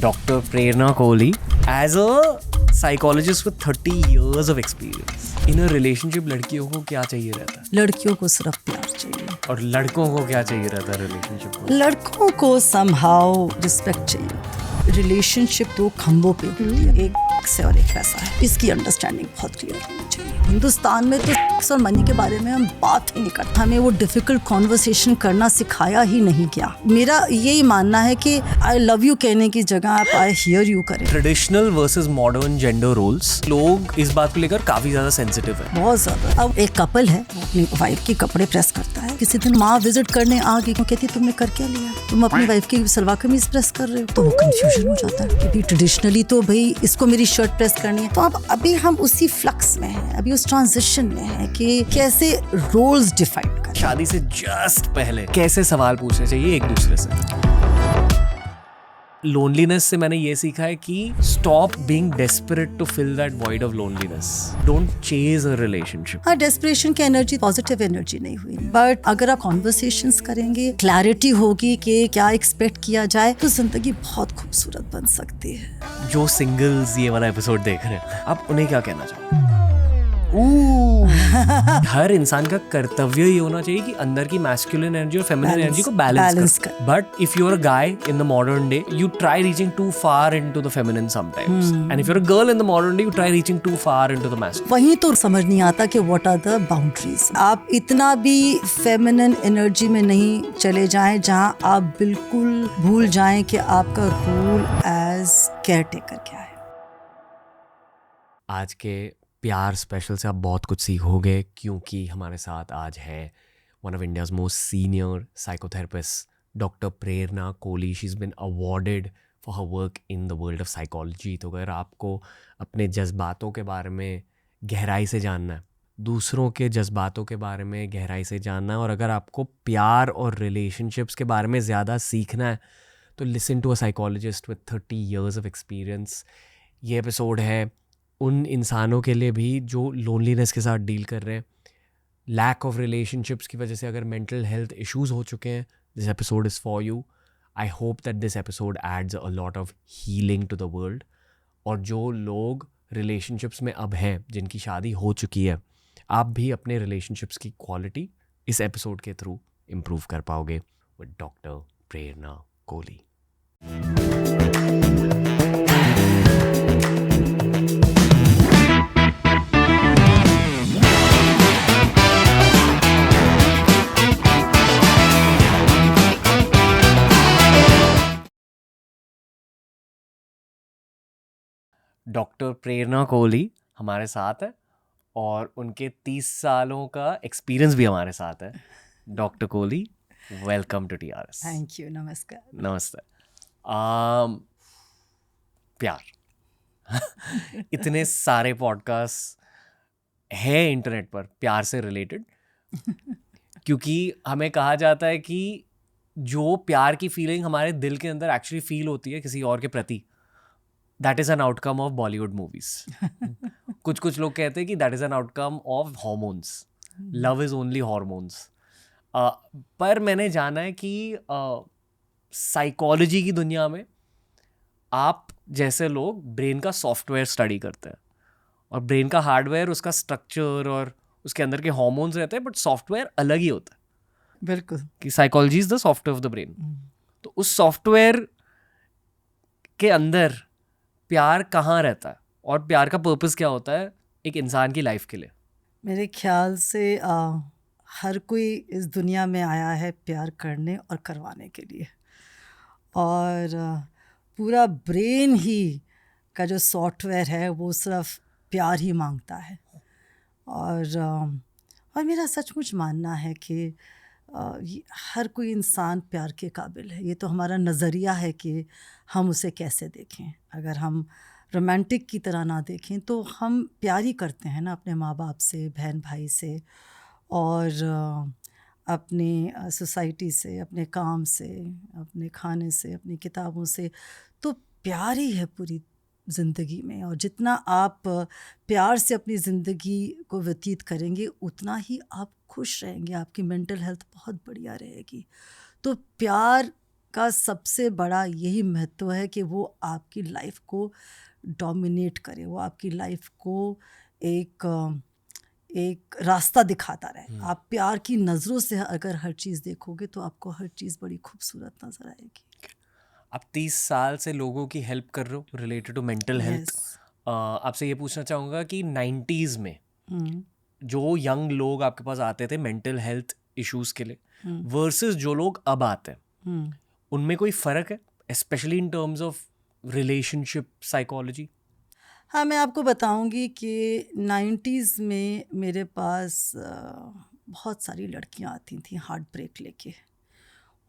Dr. Prerna Kohli, as a psychologist with 30 years of experience, in a relationship लड़कियों को क्या चाहिए रहता है? लड़कियों को सिर्फ प्यार चाहिए और लड़कों को क्या चाहिए रहता है रिलेशनशिप में? लड़कों को समहाउ रिस्पेक्ट चाहिए। रिलेशनशिप दो खंभों पे होती है, एक से और एक पैसा है। इसकी अंडरस्टैंडिंग बहुत क्लियर होनी चाहिए। हिंदुस्तान में तो सेक्स और मनी के बारे में हम बात ही नहीं करते। हमें वो डिफिकल्ट कॉन्वर्सेशन करना सिखाया ही नहीं गया। मेरा यही मानना है कि आई लव यू कहने की जगह आप आई हियर यू करें। Traditional versus modern gender roles, लोग इस बात को लेकर काफी ज्यादा सेंसिटिव है। बहुत ज्यादा। अब एक कपल है, वो अपनी वाइफ की कपड़े प्रेस करता है। किसी दिन माँ विजिट करने आ गई, कहती तुमने कर क्या लिया, तुम अपनी वाइफ की सलवार कमीज प्रेस कर रहे हो। तो वो कंफ्यूजन हो जाता है कि ट्रेडिशनली तो भाई इसको मेरी शर्ट प्रेस करनी है। तो अब अभी हम उसी फ्लक्स में हैं, अभी उस ट्रांजिशन में है कि कैसे रोल्स डिफाइन करें। शादी से जस्ट पहले कैसे सवाल पूछने चाहिए एक दूसरे से। लोनलीनेस से मैंने ये सीखा है कि stop being desperate to fill that void of loneliness. Don't chase a relationship. हाँ, डेस्परेशन की एनर्जी पॉजिटिव एनर्जी नहीं हुई, बट अगर आप कॉन्वर्सेशंस करेंगे, क्लैरिटी होगी कि क्या एक्सपेक्ट किया जाए, तो जिंदगी बहुत खूबसूरत बन सकती है। जो सिंगल्स ये वाला एपिसोड देख रहे हैं, आप उन्हें क्या कहना चाहोगे? हर इंसान का कर्तव्य ये होना चाहिए कि अंदर की मैस्कुलिन एनर्जी और फेमिनिन एनर्जी को बैलेंस कर। But if you are a guy in the modern day, you try reaching too far into the feminine sometimes, and if you are a girl in the modern day, you try reaching too far into the masculine. वहीं तो समझ नहीं आता कि what are the boundaries. आप इतना भी feminine energy में नहीं चले जाएं जहां आप बिल्कुल भूल जाएं कि आपका रोल एज केयर टेकर क्या है। आज के प्यार स्पेशल से आप बहुत कुछ सीखोगे, क्योंकि हमारे साथ आज है one of India's most senior psychotherapist, doctor Prerna Kohli. She is been awarded for her work in the world of psychology. तो अगर आपको अपने जज्बातों के बारे में गहराई से जानना है, दूसरों के जज्बातों के बारे में गहराई से जानना है, और अगर आपको प्यार और रिलेशनशिप्स के बारे में ज़्यादा सीखना है, तो listen to a psychologist with 30 years of experience। ये एपिसोड है उन इंसानों के लिए भी जो लोनलीनेस के साथ डील कर रहे हैं, लैक ऑफ रिलेशनशिप्स की वजह से अगर मेंटल हेल्थ इश्यूज हो चुके हैं। This episode is for you. I hope that this episode adds a lot of healing to the world. और जो लोग रिलेशनशिप्स में अब हैं, जिनकी शादी हो चुकी है, आप भी अपने रिलेशनशिप्स की क्वालिटी इस एपिसोड के थ्रू इम्प्रूव कर पाओगे with doctor Prerna Kohli. Doctor Prerna Kohli हमारे साथ है और उनके 30 सालों का एक्सपीरियंस भी हमारे साथ है। Doctor Kohli, welcome to TRS। Thank you. नमस्कार। नमस्ते। प्यार इतने सारे पॉडकास्ट हैं इंटरनेट पर प्यार से रिलेटेड, क्योंकि हमें कहा जाता है कि जो प्यार की फीलिंग हमारे दिल के अंदर एक्चुअली फील होती है किसी और के प्रति, that is an outcome of Bollywood movies. कुछ लोग कहते हैं कि that is an outcome of hormones. Love is only hormones. पर मैंने जाना है कि साइकोलॉजी की दुनिया में आप जैसे लोग ब्रेन का सॉफ्टवेयर स्टडी करते हैं, और ब्रेन का हार्डवेयर, उसका स्ट्रक्चर और उसके अंदर के हॉर्मोन्स रहते हैं, बट सॉफ्टवेयर अलग ही होता है। बिल्कुल। कि psychology is the software of the brain. तो उस सॉफ्टवेयर के अंदर प्यार कहाँ रहता है और प्यार का पर्पस क्या होता है एक इंसान की लाइफ के लिए? मेरे ख्याल से हर कोई इस दुनिया में आया है प्यार करने और करवाने के लिए, और पूरा ब्रेन ही का जो सॉफ्टवेयर है वो सिर्फ प्यार ही मांगता है। और मेरा सचमुच मानना है कि हर कोई इंसान प्यार के काबिल है। ये तो हमारा नज़रिया है कि हम उसे कैसे देखें। अगर हम रोमांटिक की तरह ना देखें तो हम प्यार ही करते हैं ना, अपने माँ बाप से, बहन भाई से, और अपनी सोसाइटी से, अपने काम से, अपने खाने से, अपनी किताबों से। तो प्यार ही है पूरी ज़िंदगी में, और जितना आप प्यार से अपनी ज़िंदगी को व्यतीत करेंगे उतना ही आप खुश रहेंगे, आपकी मेंटल हेल्थ बहुत बढ़िया रहेगी। तो प्यार का सबसे बड़ा यही महत्व है कि वो आपकी लाइफ को डोमिनेट करे, वो आपकी लाइफ को एक रास्ता दिखाता रहे। आप प्यार की नज़रों से अगर हर चीज़ देखोगे तो आपको हर चीज़ बड़ी खूबसूरत नज़र आएगी। आप 30 साल से लोगों की हेल्प कर रहे हो related to mental health. Yes. आपसे ये पूछना चाहूँगा कि 90s में हम्म, जो यंग लोग आपके पास आते थे मेंटल हेल्थ इश्यूज के लिए हम्म, वर्सेस जो लोग अब आते हैं, हम्म। उनमें कोई फ़र्क है, specially in terms of relationship psychology? हाँ, मैं आपको बताऊंगी कि 90s में मेरे पास बहुत सारी लड़कियां आती थी हार्ट ब्रेक लेके,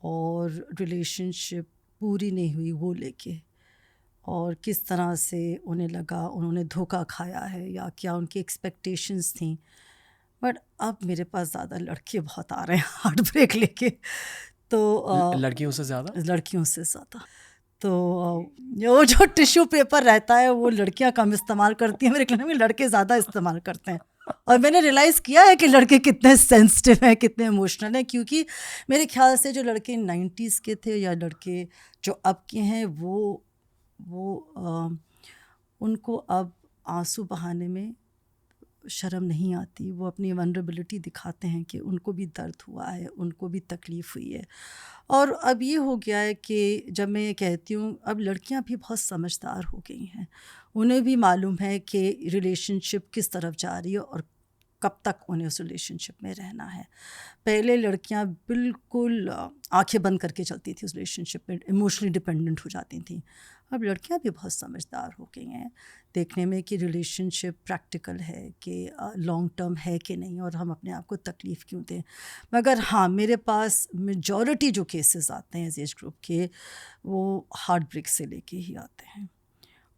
और रिलेशनशिप पूरी नहीं हुई वो लेके, और किस तरह से उन्हें लगा उन्होंने धोखा खाया है या क्या उनकी एक्सपेक्टेशंस थी। बट अब मेरे पास ज़्यादा लड़के बहुत आ रहे हैं हार्ट ब्रेक लेके, तो लड़कियों से ज़्यादा? लड़कियों से ज़्यादा। तो वो जो टिश्यू पेपर रहता है वो लड़कियां कम इस्तेमाल करती हैं, मेरे ख्याल में लड़के ज़्यादा इस्तेमाल करते हैं। और मैंने रियलाइज़ किया है कि लड़के कितने सेंसिटिव हैं, कितने इमोशनल हैं, क्योंकि मेरे ख्याल से जो लड़के 90s के थे या लड़के जो अब के हैं वो उनको अब आंसू बहाने में शर्म नहीं आती। वो अपनी वनरेबिलिटी दिखाते हैं कि उनको भी दर्द हुआ है, उनको भी तकलीफ़ हुई है। और अब ये हो गया है कि जब मैं ये कहती हूँ, अब लड़कियां भी बहुत समझदार हो गई हैं, उन्हें भी मालूम है कि रिलेशनशिप किस तरफ जा रही है और कब तक उन्हें उस रिलेशनशिप में रहना है। पहले लड़कियां बिल्कुल आंखें बंद करके चलती थी उस रिलेशनशिप में, इमोशनली डिपेंडेंट हो जाती थी। अब लड़कियां भी बहुत समझदार हो गई हैं देखने में कि रिलेशनशिप प्रैक्टिकल है, कि लॉन्ग टर्म है कि नहीं, और हम अपने आप को तकलीफ़ क्यों दें। मगर हाँ, मेरे पास मेजॉरिटी जो केसेस आते हैं इस एज ग्रुप के, वो हार्ट ब्रेक से लेके ही आते हैं।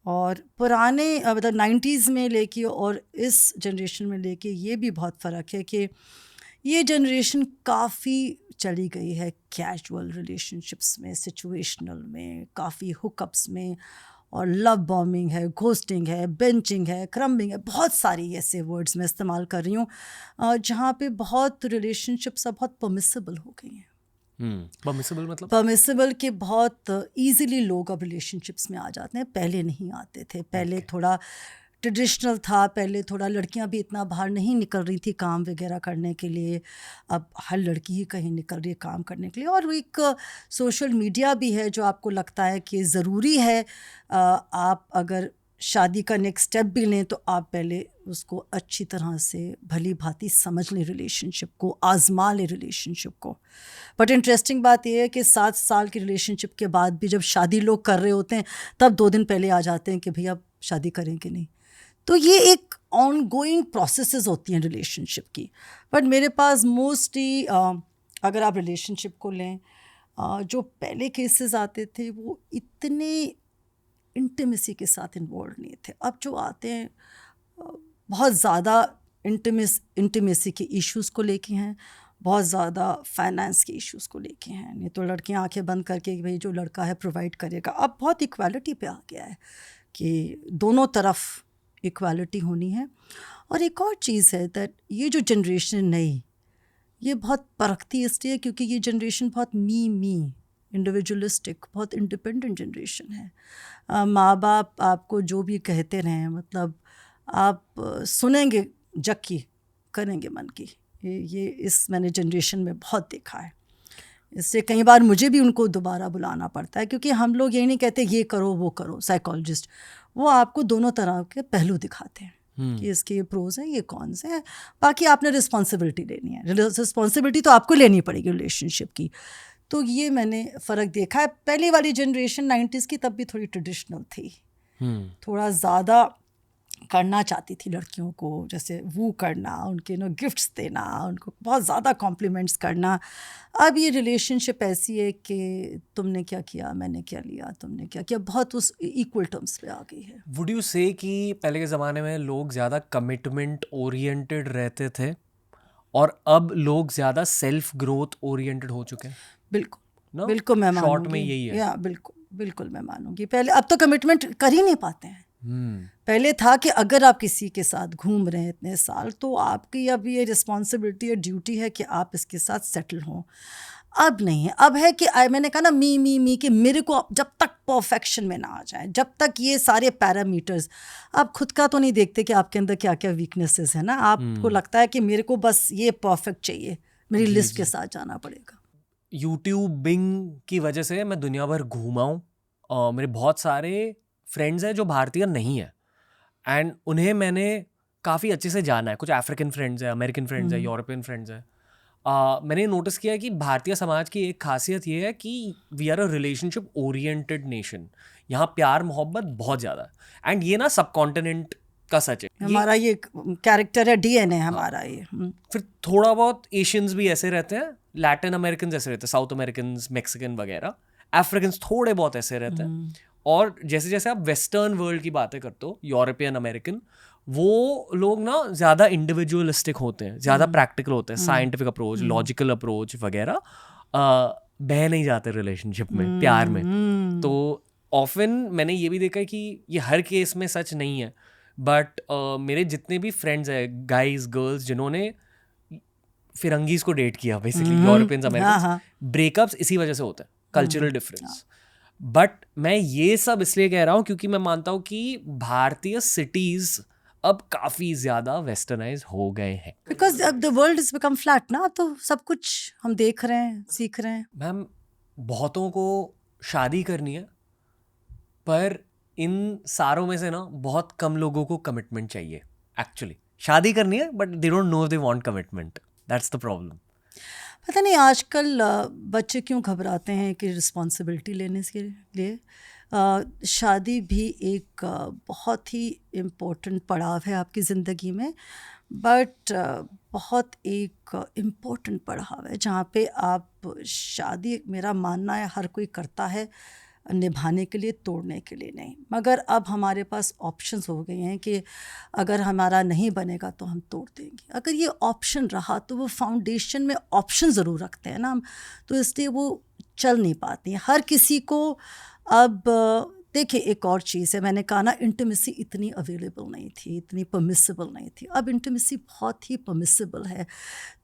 और पुराने मतलब 90s में लेके और इस जनरेशन में लेके ये भी बहुत फ़र्क है कि ये जनरेशन काफ़ी चली गई है कैजुअल रिलेशनशिप्स में, सिचुएशनल में, काफ़ी हुकअप्स में, और लव बॉम्बिंग है, घोस्टिंग है, बेंचिंग है, क्रम्बिंग है, बहुत सारी ऐसे वर्ड्स मैं इस्तेमाल कर रही हूँ जहाँ पे बहुत रिलेशनशिप्स अब बहुत परमिसिबल हो गई हैं। परमिसिबल मतलब? परमिसिबल कि बहुत इजीली लोग अब रिलेशनशिप्स में आ जाते हैं, पहले नहीं आते थे। पहले थोड़ा ट्रेडिशनल था, पहले थोड़ा लड़कियां भी इतना बाहर नहीं निकल रही थी काम वगैरह करने के लिए। अब हर लड़की ही कहीं निकल रही है काम करने के लिए, और एक सोशल मीडिया भी है जो आपको लगता है कि ज़रूरी है आप अगर शादी का नेक्स्ट स्टेप भी लें तो आप पहले उसको अच्छी तरह से भली भांति समझ लें, रिलेशनशिप को आजमा लें, रिलेशनशिप को। बट इंटरेस्टिंग बात यह है कि 7 साल की रिलेशनशिप के बाद भी जब शादी लोग कर रहे होते हैं तब 2 दिन पहले आ जाते हैं कि भैया अब शादी करें कि नहीं। तो ये एक ऑन गोइंग प्रोसेसेस होती हैं रिलेशनशिप की। बट मेरे पास मोस्टली अगर आप रिलेशनशिप को लें, जो पहले केसेस आते थे वो इतने इंटीमेसी के साथ इन्वॉल्व नहीं थे। अब जो आते हैं बहुत ज़्यादा इंटीमेसी के इश्यूज़ को लेके हैं, बहुत ज़्यादा फाइनेंस के इश्यूज़ को लेके हैं। नहीं तो लड़कियां आंखें बंद करके कि भाई जो लड़का है प्रोवाइड करेगा। अब बहुत इक्वालिटी पे आ गया है कि दोनों तरफ इक्वालिटी होनी है। और एक और चीज़ है दैट ये जो जनरेशन नई, ये बहुत परखती इसलिए क्योंकि ये जनरेशन बहुत मी इंडिविजुअलिस्टिक, बहुत इंडिपेंडेंट जनरेशन है। माँ बाप आपको जो भी कहते रहें, मतलब आप सुनेंगे जग की, करेंगे मन की। ये इस मैंने जनरेशन में बहुत देखा है। इससे कई बार मुझे भी उनको दोबारा बुलाना पड़ता है, क्योंकि हम लोग ये नहीं कहते ये करो वो करो। साइकोलॉजिस्ट वो आपको दोनों तरह के पहलू दिखाते हैं कि इसके ये प्रोज हैं, ये कौन से हैं। बाकी आपने रिस्पॉन्सिबिलिटी लेनी है, रिस्पॉन्सिबिलिटी तो आपको लेनी पड़ेगी रिलेशनशिप की। तो ये मैंने फ़र्क देखा है। पहली वाली जनरेशन 90s की तब भी थोड़ी ट्रेडिशनल थी, थोड़ा ज़्यादा करना चाहती थी लड़कियों को, जैसे वो करना, उनके गिफ्ट्स देना, उनको बहुत ज़्यादा कॉम्प्लीमेंट्स करना। अब ये रिलेशनशिप ऐसी है कि तुमने क्या किया, मैंने क्या लिया, तुमने क्या किया, बहुत उस इक्वल टर्म्स पे आ गई है। वुड यू से कि पहले के ज़माने में लोग ज़्यादा कमिटमेंट ओरिएंटेड रहते थे और अब लोग ज़्यादा सेल्फ ग्रोथ ओरिएंटेड हो चुके हैं? बिल्कुल No? बिल्कुल मैं मानूंगी। शॉर्ट में यही है। या बिल्कुल मैं मानूंगी। पहले, अब तो कमिटमेंट कर ही नहीं पाते हैं। पहले था कि अगर आप किसी के साथ घूम रहे हैं इतने साल तो आपकी अब ये रिस्पॉन्सिबिलिटी और ड्यूटी है कि आप इसके साथ सेटल हों। अब नहीं है, अब है कि मैंने कहा ना मी कि मेरे को जब तक परफेक्शन में ना आ जाए, जब तक ये सारे पैरामीटर्स, आप खुद का तो नहीं देखते कि आपके अंदर क्या क्या वीकनेसेस है ना, आपको लगता है कि मेरे को बस ये परफेक्ट चाहिए, मेरी लिस्ट के साथ जाना पड़ेगा। यूट्यूब बिंग की वजह से मैं दुनिया भर घूमा हूँ और मेरे बहुत सारे फ्रेंड्स हैं जो भारतीय नहीं है एंड उन्हें मैंने काफ़ी अच्छे से जाना है। कुछ अफ्रीकन फ्रेंड्स हैं, अमेरिकन फ्रेंड्स हैं, यूरोपियन फ्रेंड्स हैं। मैंने नोटिस किया है कि भारतीय समाज की एक खासियत ये है कि we are a relationship oriented nation. यहाँ प्यार मोहब्बत बहुत ज़्यादा है एंड ये ना सब कॉन्टिनेंट का सच है। हमारा ये कैरेक्टर है, डीएनए हमारा ये। फिर थोड़ा बहुत एशियंस भी ऐसे रहते हैं, लैटिन अमेरिकन ऐसे रहते हैं, साउथ अमेरिकन, मैक्सिकन वगैरह, अफ्रीकन थोड़े बहुत ऐसे रहते हैं। और जैसे जैसे आप वेस्टर्न वर्ल्ड की बातें करते हो, यूरोपियन अमेरिकन, वो लोग ना ज़्यादा इंडिविजुअलिस्टिक होते हैं, ज़्यादा प्रैक्टिकल होते हैं, साइंटिफिक अप्रोच, लॉजिकल अप्रोच वगैरह, बह नहीं जाते रिलेशनशिप में, प्यार में। तो ऑफन मैंने ये भी देखा है कि ये हर केस में सच नहीं है, बट मेरे जितने भी फ्रेंड्स हैं, गाइज गर्ल्स, जिन्होंने फिरंगीज को डेट किया, बेसिकली यूरोपियंस, अमेरिकन, ब्रेकअप्स इसी वजह से होता है, कल्चरल डिफरेंस। बट मैं ये सब इसलिए कह रहा हूँ क्योंकि मैं मानता हूँ कि भारतीय सिटीज अब काफी ज्यादा वेस्टर्नाइज हो गए हैं, बिकॉज अब the world is become flat ना, तो सब कुछ हम देख रहे हैं, सीख रहे हैं। मैम बहुतों को शादी करनी है, पर इन सारों में से ना बहुत कम लोगों को कमिटमेंट चाहिए। एक्चुअली शादी करनी है but they don't know they want commitment, that's the problem. पता नहीं आजकल बच्चे क्यों घबराते हैं कि रिस्पॉन्सिबिलिटी लेने के लिए। शादी भी एक बहुत ही इम्पोर्टेंट पड़ाव है आपकी ज़िंदगी में, बट बहुत एक इम्पोर्टेंट पड़ाव है जहाँ पे आप शादी, मेरा मानना है हर कोई करता है निभाने के लिए, तोड़ने के लिए नहीं। मगर अब हमारे पास ऑप्शंस हो गए हैं कि अगर हमारा नहीं बनेगा तो हम तोड़ देंगे। अगर ये ऑप्शन रहा तो वो फाउंडेशन में ऑप्शन ज़रूर रखते हैं ना हम, तो इसलिए वो चल नहीं पाती हैं हर किसी को। अब देखिए एक और चीज़ है, मैंने कहा ना इंटीमेसी इतनी अवेलेबल नहीं थी, इतनी परमिसिबल नहीं थी। अब इंटीमेसी बहुत ही परमिसिबल है।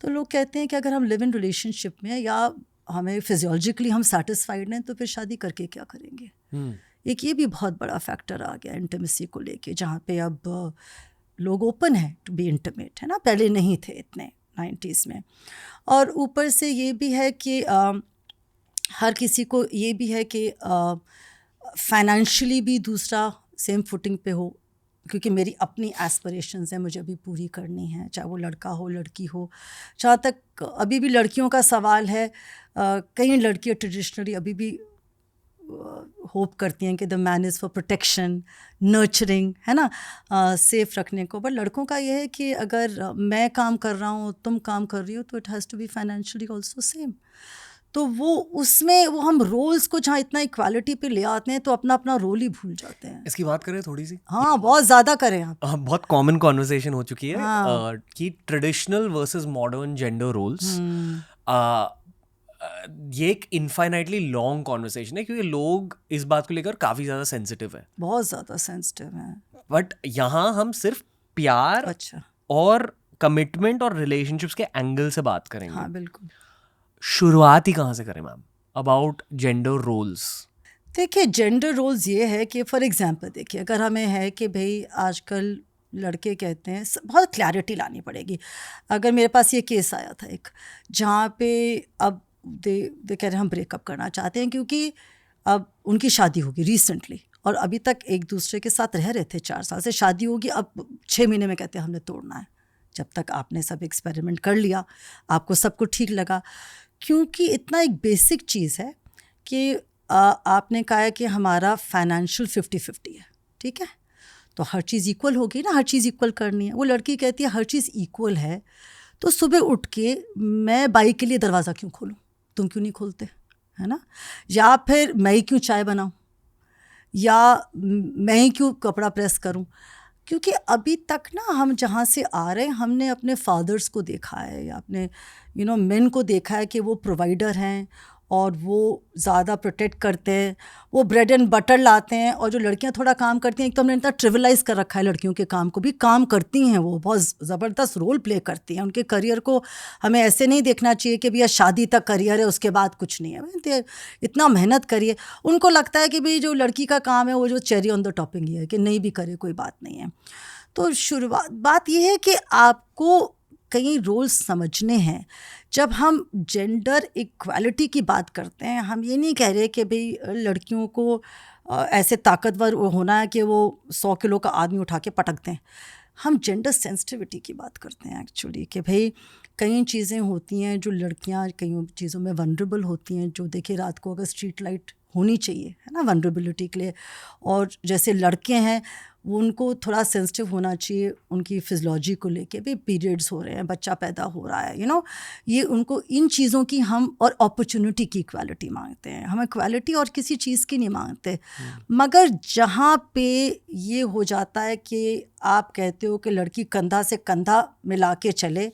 तो लोग कहते हैं कि अगर हम लिव इन रिलेशनशिप में या हमें फिजियोलॉजिकली हम सेटिस्फाइड हैं तो फिर शादी करके क्या करेंगे। एक ये भी बहुत बड़ा फैक्टर आ गया इंटीमेसी को लेके, जहाँ पे अब लोग ओपन हैं टू बी इंटीमेट, है ना, पहले नहीं थे इतने 90s में। और ऊपर से ये भी है कि हर किसी को ये भी है कि फाइनेंशियली भी दूसरा सेम फुटिंग पे हो, क्योंकि मेरी अपनी एस्पिरेशंस हैं, मुझे अभी पूरी करनी है, चाहे वो लड़का हो लड़की हो। जहाँ तक अभी भी लड़कियों का सवाल है, कई लड़कियाँ ट्रेडिशनली अभी भी होप करती हैं कि the man is for protection, nurturing, है ना, सेफ रखने को। बट लड़कों का ये है कि अगर मैं काम कर रहा हूँ, तुम काम कर रही हो, तो it has to be financially also same. तो वो उसमें वो हम रोल्स को जहाँ इतना इक्वालिटी पे ले आते हैं तो अपना अपना रोल ही भूल जाते हैं। इसकी बात करें थोड़ी सी, हाँ बहुत ज़्यादा करें आप। बहुत कॉमन कॉन्वर्सेशन हो चुकी है कि traditional versus modern gender roles. ये एक इनफाइनाइटली लॉन्ग कॉन्वर्सेशन है क्योंकि लोग इस बात को लेकर काफ़ी ज़्यादा सेंसिटिव है, बहुत ज़्यादा सेंसिटिव है। बट यहाँ हम सिर्फ प्यार अच्छा, और कमिटमेंट और रिलेशनशिप्स के एंगल से बात करेंगे। हाँ बिल्कुल। शुरुआत ही कहाँ से करें मैम अबाउट जेंडर रोल्स? देखिए जेंडर रोल्स ये है कि फॉर एग्जांपल देखिए, अगर हमें है कि भाई आजकल लड़के कहते हैं, बहुत क्लैरिटी लानी पड़ेगी। अगर मेरे पास ये केस आया था एक, जहाँ पे अब दे कह रहे हैं हम ब्रेकअप करना चाहते हैं क्योंकि अब उनकी शादी होगी रिसेंटली और अभी तक एक दूसरे के साथ रह रहे थे, 4 साल से शादी होगी, अब 6 महीने में कहते हैं हमने तोड़ना है। जब तक आपने सब एक्सपेरिमेंट कर लिया, आपको सब कुछ ठीक लगा, क्योंकि इतना एक बेसिक चीज़ है कि आपने कहा है कि हमारा फाइनेंशियल 50-50 है, ठीक है, तो हर चीज़ इक्वल होगी ना, हर चीज़ इक्वल करनी है। वो लड़की कहती है हर चीज़ इक्वल है तो सुबह उठ के मैं बाई के लिए दरवाज़ा क्यों खोलूं, तुम क्यों नहीं खोलते, है ना, या फिर मैं ही क्यों चाय बनाऊं, या मैं ही क्यों कपड़ा प्रेस करूं। क्योंकि अभी तक ना हम जहाँ से आ रहे हैं, हमने अपने फादर्स को देखा है या अपने मेन को देखा है कि वो प्रोवाइडर हैं और वो ज़्यादा प्रोटेक्ट करते हैं, वो ब्रेड एंड बटर लाते हैं। और जो लड़कियां थोड़ा काम करती हैं, एक तो हमने इतना ट्रिवलाइज कर रखा है लड़कियों के काम को भी, काम करती हैं, वो बहुत ज़बरदस्त रोल प्ले करती हैं। उनके करियर को हमें ऐसे नहीं देखना चाहिए कि भैया शादी तक करियर है, उसके बाद कुछ नहीं है। इतना मेहनत करिए। उनको लगता है कि भाई जो लड़की का काम है वो जो चेरी ऑन द टॉपिंग ही है, कि नहीं भी करे कोई बात नहीं है। तो शुरुआत बात ये है कि आपको कई रोल्स समझने हैं। जब हम जेंडर इक्वालिटी की बात करते हैं, हम ये नहीं कह रहे कि भाई लड़कियों को ऐसे ताकतवर होना है कि वो 100 किलो का आदमी उठा के पटक दें। हम जेंडर सेंसिटिविटी की बात करते हैं एक्चुअली, कि भाई कई चीज़ें होती हैं जो लड़कियां कई चीज़ों में वनरेबल होती हैं। जो देखिए रात को अगर स्ट्रीट लाइट होनी चाहिए है ना वनरेबिलिटी के लिए, और जैसे लड़के हैं वो उनको थोड़ा सेंसिटिव होना चाहिए उनकी फिजियोलॉजी को लेके, भी पीरियड्स हो रहे हैं, बच्चा पैदा हो रहा है, ये उनको इन चीज़ों की हम, और अपॉर्चुनिटी की इक्वालिटी मांगते हैं हम। इक्वालिटी और किसी चीज़ की नहीं मांगते। मगर जहाँ पे ये हो जाता है कि आप कहते हो कि लड़की कंधा से कंधा मिला के चले,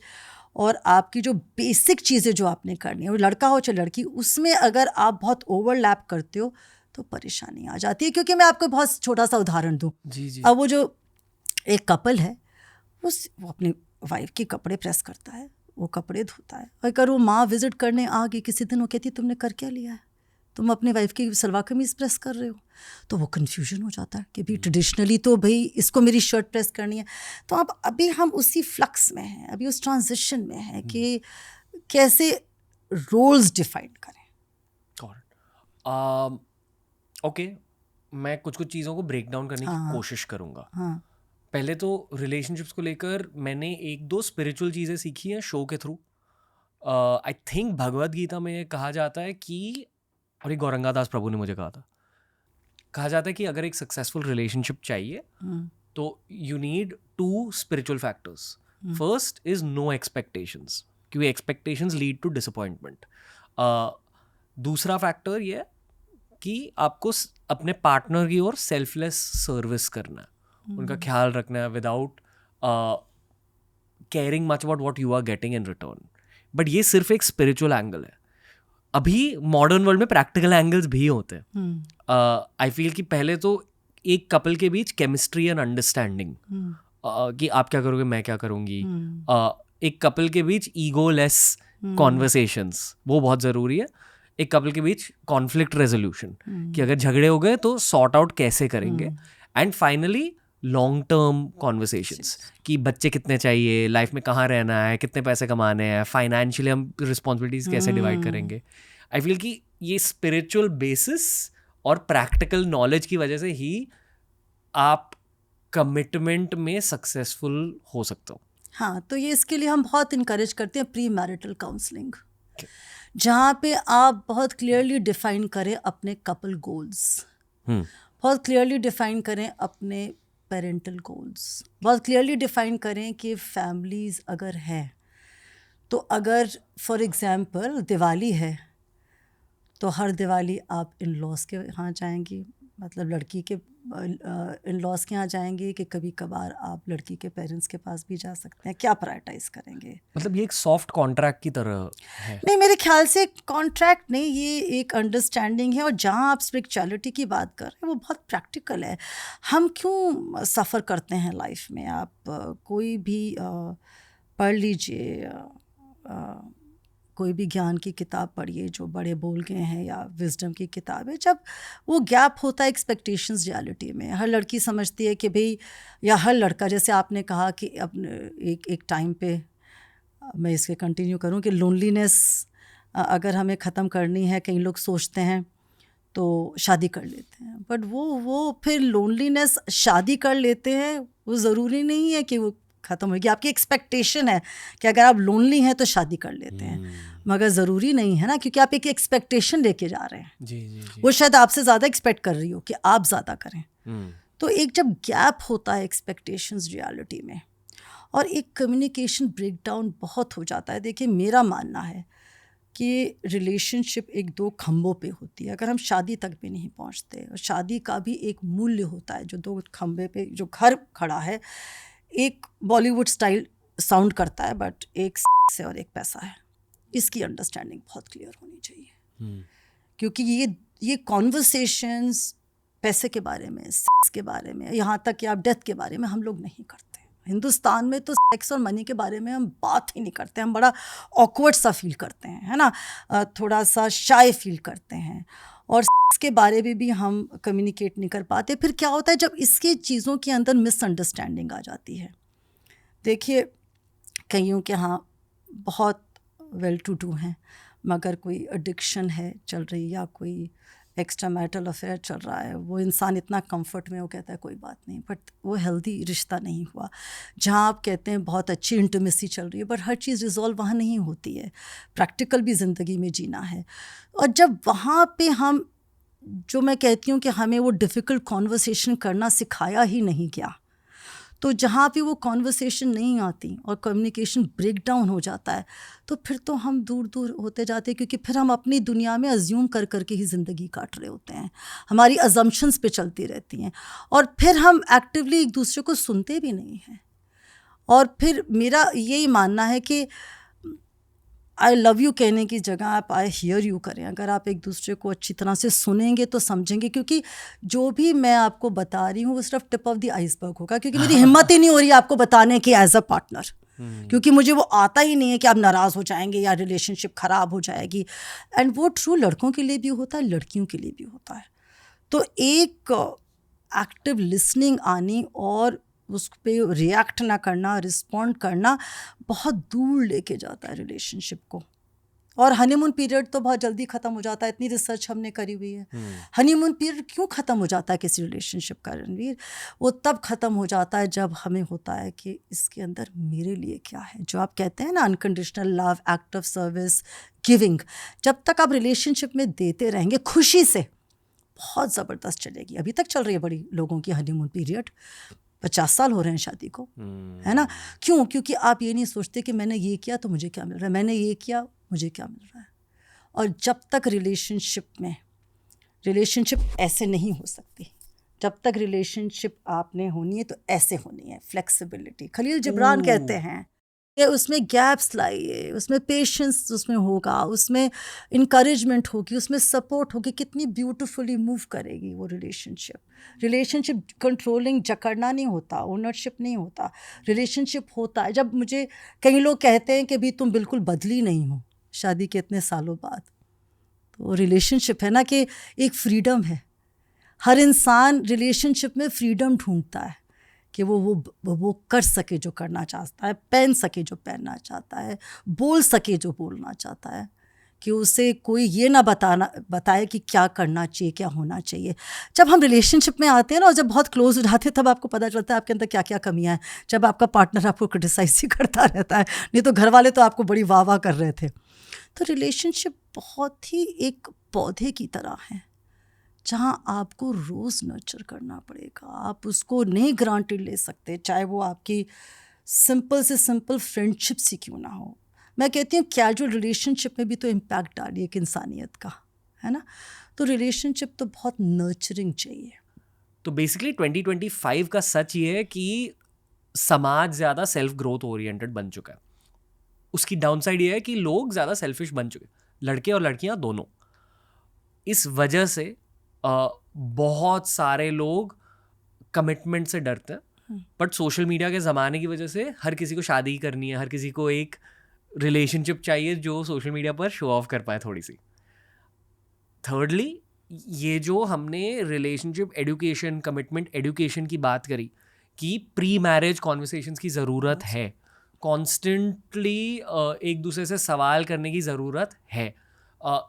और आपकी जो बेसिक चीज़ें जो आपने करनी है, वो लड़का हो चाहे लड़की, उसमें अगर आप बहुत ओवरलैप करते हो तो परेशानी आ जाती है। क्योंकि मैं आपको बहुत छोटा सा उदाहरण दूँ। जी। अब वो जो एक कपल है, वो अपनी वाइफ के कपड़े प्रेस करता है, वो कपड़े धोता है। अगर वो माँ विजिट करने आ गई किसी दिन, वो कहती तुमने कर क्या लिया है, तुम अपनी वाइफ की सलवार कमीज प्रेस कर रहे हो। तो वो कन्फ्यूजन हो जाता है कि भाई ट्रेडिशनली तो भाई इसको मेरी शर्ट प्रेस करनी है। तो अब अभी हम उसी फ्लक्स में हैं, अभी उस ट्रांजिशन में हैं कि कैसे रोल्स डिफाइन करें। ओके, मैं कुछ चीज़ों को ब्रेक डाउन करने की कोशिश करूँगा। पहले तो रिलेशनशिप्स को लेकर मैंने 1-2 स्पिरिचुअल चीज़ें सीखी हैं शो के through. I think Bhagavad Gita में कहा जाता है कि, और ये गौरंगादास प्रभु ने मुझे कहा जाता है कि अगर एक सक्सेसफुल रिलेशनशिप चाहिए तो you need 2 spiritual factors. First is no expectations, क्योंकि एक्सपेक्टेशंस लीड टू डिसअपॉइंटमेंट। दूसरा फैक्टर ये है कि आपको अपने पार्टनर की ओर सेल्फलेस सर्विस करना है, उनका ख्याल रखना है without caring much about what you are getting in return. But ये सिर्फ एक स्पिरिचुअल एंगल है। अभी मॉडर्न वर्ल्ड में प्रैक्टिकल एंगल्स भी होते हैं। आई फील कि पहले तो एक कपल के बीच केमिस्ट्री एंड अंडरस्टैंडिंग, कि आप क्या करोगे मैं क्या करूँगी, एक कपल के बीच ईगोलेस कॉन्वर्सेशंस, वो बहुत ज़रूरी है। एक कपल के बीच कॉन्फ्लिक्ट रेजोल्यूशन, कि अगर झगड़े हो गए तो सॉर्ट आउट कैसे करेंगे। And finally long term conversations, कि बच्चे कितने चाहिए, लाइफ में कहाँ रहना है, कितने पैसे कमाने हैं, फाइनेंशियली हम रिस्पॉन्सिबिलिटीज कैसे डिवाइड करेंगे। आई फील कि ये स्पिरिचुअल बेसिस और प्रैक्टिकल नॉलेज की वजह से ही आप कमिटमेंट में सक्सेसफुल हो सकते हो। हाँ, तो ये इसके लिए हम बहुत इनकरेज करते हैं प्री मैरिटल काउंसलिंग, जहाँ पे आप बहुत क्लियरली डिफाइन करें अपने कपल गोल्स, बहुत क्लियरली डिफाइन करें अपने पेरेंटल गोल्स, बहुत क्लियरली डिफाइन करें कि फैमिलीज़ अगर है तो, अगर फॉर एग्ज़ाम्पल दिवाली है तो हर दिवाली आप इन लॉज के यहाँ जाएंगी, मतलब लड़की के इन लॉज के यहाँ जाएंगे, कि कभी कभार आप लड़की के पेरेंट्स के पास भी जा सकते हैं। क्या प्रायोरिटाइज करेंगे? मतलब ये एक सॉफ्ट कॉन्ट्रैक्ट की तरह है? नहीं, मेरे ख्याल से कॉन्ट्रैक्ट नहीं, ये एक अंडरस्टैंडिंग है। और जहाँ आप स्पिरिचुअलिटी की बात कर रहे हैं वो बहुत प्रैक्टिकल है। हम क्यों सफ़र करते हैं लाइफ में? आप कोई भी पढ़ लीजिए, कोई भी ज्ञान की किताब पढ़िए जो बड़े बोल गए हैं, या विजडम की किताब है। जब वो गैप होता है एक्सपेक्टेशंस रियलिटी में, हर लड़की समझती है कि भाई, या हर लड़का, जैसे आपने कहा कि अपने एक टाइम पे, मैं इसके कंटिन्यू करूं, कि लोनलीनेस अगर हमें ख़त्म करनी है, कई लोग सोचते हैं तो शादी कर लेते हैं। बट वो फिर लोनलीनेस शादी कर लेते हैं, वो ज़रूरी नहीं है कि वो ख़त्म होगी। आपकी एक्सपेक्टेशन है कि अगर आप लोनली हैं तो शादी कर लेते हैं, मगर ज़रूरी नहीं है ना, क्योंकि आप एक एक्सपेक्टेशन लेके जा रहे हैं। जी। वो शायद आपसे ज़्यादा एक्सपेक्ट कर रही हो कि आप ज़्यादा करें। तो एक जब गैप होता है एक्सपेक्टेशंस रियलिटी में, और एक कम्युनिकेशन ब्रेकडाउन बहुत हो जाता है। देखिए, मेरा मानना है कि रिलेशनशिप एक 2 खंभों पे होती है, अगर हम शादी तक भी नहीं पहुंचते। और शादी का भी एक मूल्य होता है, जो 2 खंभे पे जो घर खड़ा है, एक बॉलीवुड स्टाइल साउंड करता है, बट एक से और एक पैसा है। इसकी अंडरस्टैंडिंग बहुत क्लियर होनी चाहिए। क्योंकि ये कॉन्वर्सेशंस पैसे के बारे में, सेक्स के बारे में, यहाँ तक कि आप डेथ के बारे में हम लोग नहीं करते। हिंदुस्तान में तो सेक्स और मनी के बारे में हम बात ही नहीं करते। हम बड़ा ऑकवर्ड सा फील करते हैं, है ना, थोड़ा सा शाय फील करते हैं, और सेक्स के बारे में भी हम कम्युनिकेट नहीं कर पाते। फिर क्या होता है जब इसकी चीज़ों के अंदर मिसअंडरस्टैंडिंग आ जाती है। देखिए, कईयों के यहाँ बहुत वेल टू डू हैं, मगर कोई एडिक्शन है चल रही, या कोई एक्स्ट्रा मैरिटल अफेयर चल रहा है, वो इंसान इतना कंफर्ट में, वो कहता है कोई बात नहीं, बट वो हेल्दी रिश्ता नहीं हुआ। जहाँ आप कहते हैं बहुत अच्छी इंटीमेसी चल रही है, बट हर चीज़ रिजॉल्व वहाँ नहीं होती है। प्रैक्टिकल भी ज़िंदगी में जीना है, और जब वहाँ पे हम, जो मैं कहती हूँ कि हमें वो डिफ़िकल्ट कॉन्वर्सेशन करना सिखाया ही नहीं गया, तो जहाँ पे वो कॉन्वर्सेशन नहीं आती और कम्युनिकेशन ब्रेक डाउन हो जाता है, तो फिर तो हम दूर दूर होते जाते हैं, क्योंकि फिर हम अपनी दुनिया में अज्यूम कर करके ही ज़िंदगी काट रहे होते हैं। हमारी अजम्पशंस पे चलती रहती हैं, और फिर हम एक्टिवली एक दूसरे को सुनते भी नहीं हैं। और फिर मेरा यही मानना है कि आई लव यू कहने की जगह आप आई हियर यू करें। अगर आप एक दूसरे को अच्छी तरह से सुनेंगे तो समझेंगे, क्योंकि जो भी मैं आपको बता रही हूँ वो सिर्फ टिप ऑफ द आइसबर्ग होगा, क्योंकि मेरी हिम्मत ही नहीं हो रही है आपको बताने की एज अ पार्टनर, क्योंकि मुझे वो आता ही नहीं है कि आप नाराज़ हो जाएंगे या रिलेशनशिप ख़राब हो जाएगी। एंड वो ट्रू लड़कों के लिए भी होता है, लड़कियों के लिए भी होता है। तो एक एक्टिव लिसनिंग आनी और उस पर रिएक्ट ना करना, रिस्पॉन्ड करना बहुत दूर लेके जाता है रिलेशनशिप को। और हनीमून पीरियड तो बहुत जल्दी ख़त्म हो जाता है, इतनी रिसर्च हमने करी हुई है। हनीमून पीरियड क्यों ख़त्म हो जाता है किसी रिलेशनशिप का, रणवीर? वो तब ख़त्म हो जाता है जब हमें होता है कि इसके अंदर मेरे लिए क्या है, जो आप कहते हैं ना unconditional love, act of service, giving. जब तक आप रिलेशनशिप में देते रहेंगे खुशी से, बहुत ज़बरदस्त चलेगी। अभी तक चल रही है बड़ी लोगों की हनीमून पीरियड, 50 साल हो रहे हैं शादी को, है ना। क्यों? क्योंकि आप ये नहीं सोचते कि मैंने ये किया तो मुझे क्या मिल रहा है, मैंने ये किया मुझे क्या मिल रहा है। और जब तक रिलेशनशिप ऐसे नहीं हो सकती, जब तक रिलेशनशिप आपने होनी है तो ऐसे होनी है। फ्लेक्सिबिलिटी, खलील जिब्रान कहते हैं कि उसमें गैप्स लाइए, उसमें पेशेंस उसमें होगा, उसमें इनकरेजमेंट होगी, उसमें सपोर्ट होगी। कितनी ब्यूटीफुली मूव करेगी वो रिलेशनशिप कंट्रोलिंग, जकड़ना नहीं होता, ओनरशिप नहीं होता। रिलेशनशिप होता है जब, मुझे कई लोग कहते हैं कि भी तुम बिल्कुल बदली नहीं हो शादी के इतने सालों बाद। तो रिलेशनशिप है ना कि एक फ्रीडम है। हर इंसान रिलेशनशिप में फ्रीडम ढूंढता है कि वो कर सके जो करना चाहता है, पहन सके जो पहनना चाहता है, बोल सके जो बोलना चाहता है, कि उसे कोई ये ना बताए कि क्या करना चाहिए, क्या होना चाहिए। जब हम रिलेशनशिप में आते हैं ना, और जब बहुत क्लोज हो जाते हैं, तब आपको पता चलता है आपके अंदर क्या क्या कमियां हैं। जब आपका पार्टनर आपको क्रिटिसाइज ही करता रहता है, नहीं तो घर वाले तो आपको बड़ी वाह वाह कर रहे थे। तो रिलेशनशिप बहुत ही एक पौधे की तरह है, जहाँ आपको रोज़ नर्चर करना पड़ेगा। आप उसको नहीं ग्रांटेड ले सकते, चाहे वो आपकी सिंपल से सिंपल फ्रेंडशिप से क्यों ना हो। मैं कहती हूँ कैजुअल रिलेशनशिप में भी तो इम्पैक्ट डालिए एक इंसानियत का, है ना। तो रिलेशनशिप तो बहुत नर्चरिंग चाहिए। तो बेसिकली 2025 का सच ये है कि समाज ज़्यादा सेल्फ ग्रोथ ओरिएंटेड बन चुका है। उसकी डाउनसाइड ये है कि लोग ज़्यादा सेल्फिश बन चुके, लड़के और लड़कियां दोनों। इस वजह से बहुत सारे लोग कमिटमेंट से डरते हैं, बट सोशल मीडिया के ज़माने की वजह से हर किसी को शादी करनी है, हर किसी को एक रिलेशनशिप चाहिए जो सोशल मीडिया पर शो ऑफ कर पाए थोड़ी सी। थर्डली, ये जो हमने रिलेशनशिप एडुकेशन, कमिटमेंट एडुकेशन की बात करी कि प्री मैरिज कॉन्वर्सेशंस की ज़रूरत है, कॉन्स्टेंटली एक दूसरे से सवाल करने की ज़रूरत है,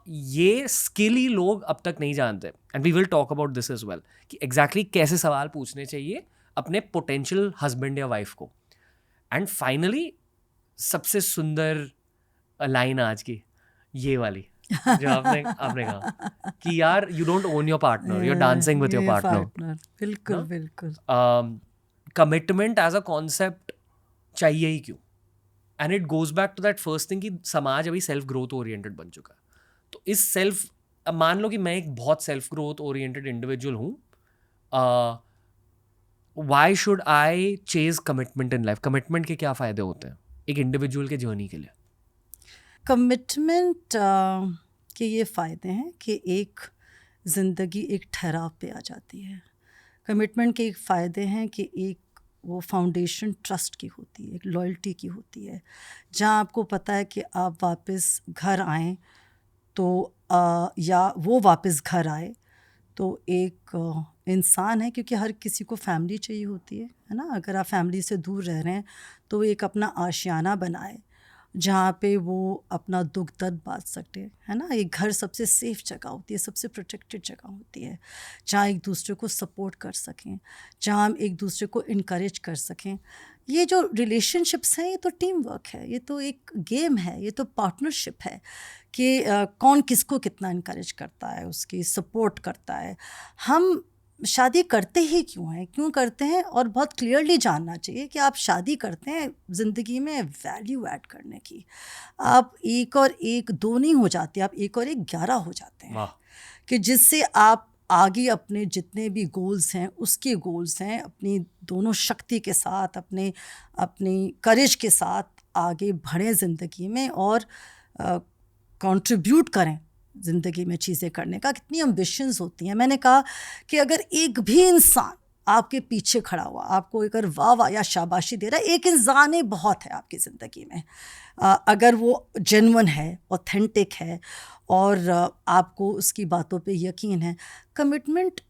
ये स्किल ही लोग अब तक नहीं जानते। And we will talk about this as well कि एग्जैक्टली कैसे सवाल पूछने चाहिए अपने पोटेंशियल हस्बैंड या वाइफ को। एंड फाइनली सबसे सुंदर लाइन आज की ये वाली जो आपने कहा कि यार you don't own your partner, you are dancing with your partner. बिल्कुल बिल्कुल। कमिटमेंट एज अ कॉन्सेप्ट चाहिए ही क्यों? And it goes back to that first thing कि समाज अभी सेल्फ ग्रोथ ओरिएंटेड बन चुका है। तो इस मान लो कि मैं एक बहुत सेल्फ ग्रोथ ओरिएंटेड इंडिविजुअल हूँ, why should I chase commitment in life? Commitment के क्या फ़ायदे होते हैं एक इंडिविजुअल के जर्नी के लिए? कमिटमेंट कि ये फ़ायदे हैं कि एक ज़िंदगी एक ठहराव पे आ जाती है। कमिटमेंट के एक फ़ायदे हैं कि एक वो फाउंडेशन ट्रस्ट की होती है, एक लॉयल्टी की होती है, जहाँ आपको पता है कि आप वापस घर आएँ तो या वो वापस घर आए तो एक इंसान है, क्योंकि हर किसी को फैमिली चाहिए होती है ना? अगर आप फैमिली से दूर रह रहे हैं तो एक अपना आशियाना बनाए जहाँ पे वो अपना दुख दर्द बांट सकते हैं, है ना? एक घर सबसे सेफ जगह होती है, सबसे प्रोटेक्टेड जगह होती है, जहाँ एक दूसरे को सपोर्ट कर सकें, जहाँ हम एक दूसरे को इनकरेज कर सकें। ये जो रिलेशनशिप्स हैं, ये तो टीम वर्क है, ये तो एक गेम है, ये तो पार्टनरशिप है कि कौन किसको कितना इनकरेज करता है, उसकी सपोर्ट करता है। हम शादी करते ही क्यों हैं, क्यों करते हैं, और बहुत क्लियरली जानना चाहिए कि आप शादी करते हैं ज़िंदगी में वैल्यू ऐड करने की। आप 1 और 1 2 नहीं हो जाते, आप 1 और 1 11 हो जाते हैं, वाह। कि जिससे आप आगे अपने जितने भी गोल्स हैं उसके गोल्स हैं, अपनी दोनों शक्ति के साथ, अपनी करेज के साथ आगे बढ़ें ज़िंदगी में और कंट्रीब्यूट करें ज़िंदगी में चीज़ें करने का। कितनी एम्बिशंस होती हैं। मैंने कहा कि अगर एक भी इंसान आपके पीछे खड़ा हुआ आपको अगर वाह वाह या शाबाशी दे रहा है, एक इंसान ही बहुत है आपकी ज़िंदगी में। अगर वो जेन्युइन है, ऑथेंटिक है और आपको उसकी बातों पे यकीन है। कमिटमेंट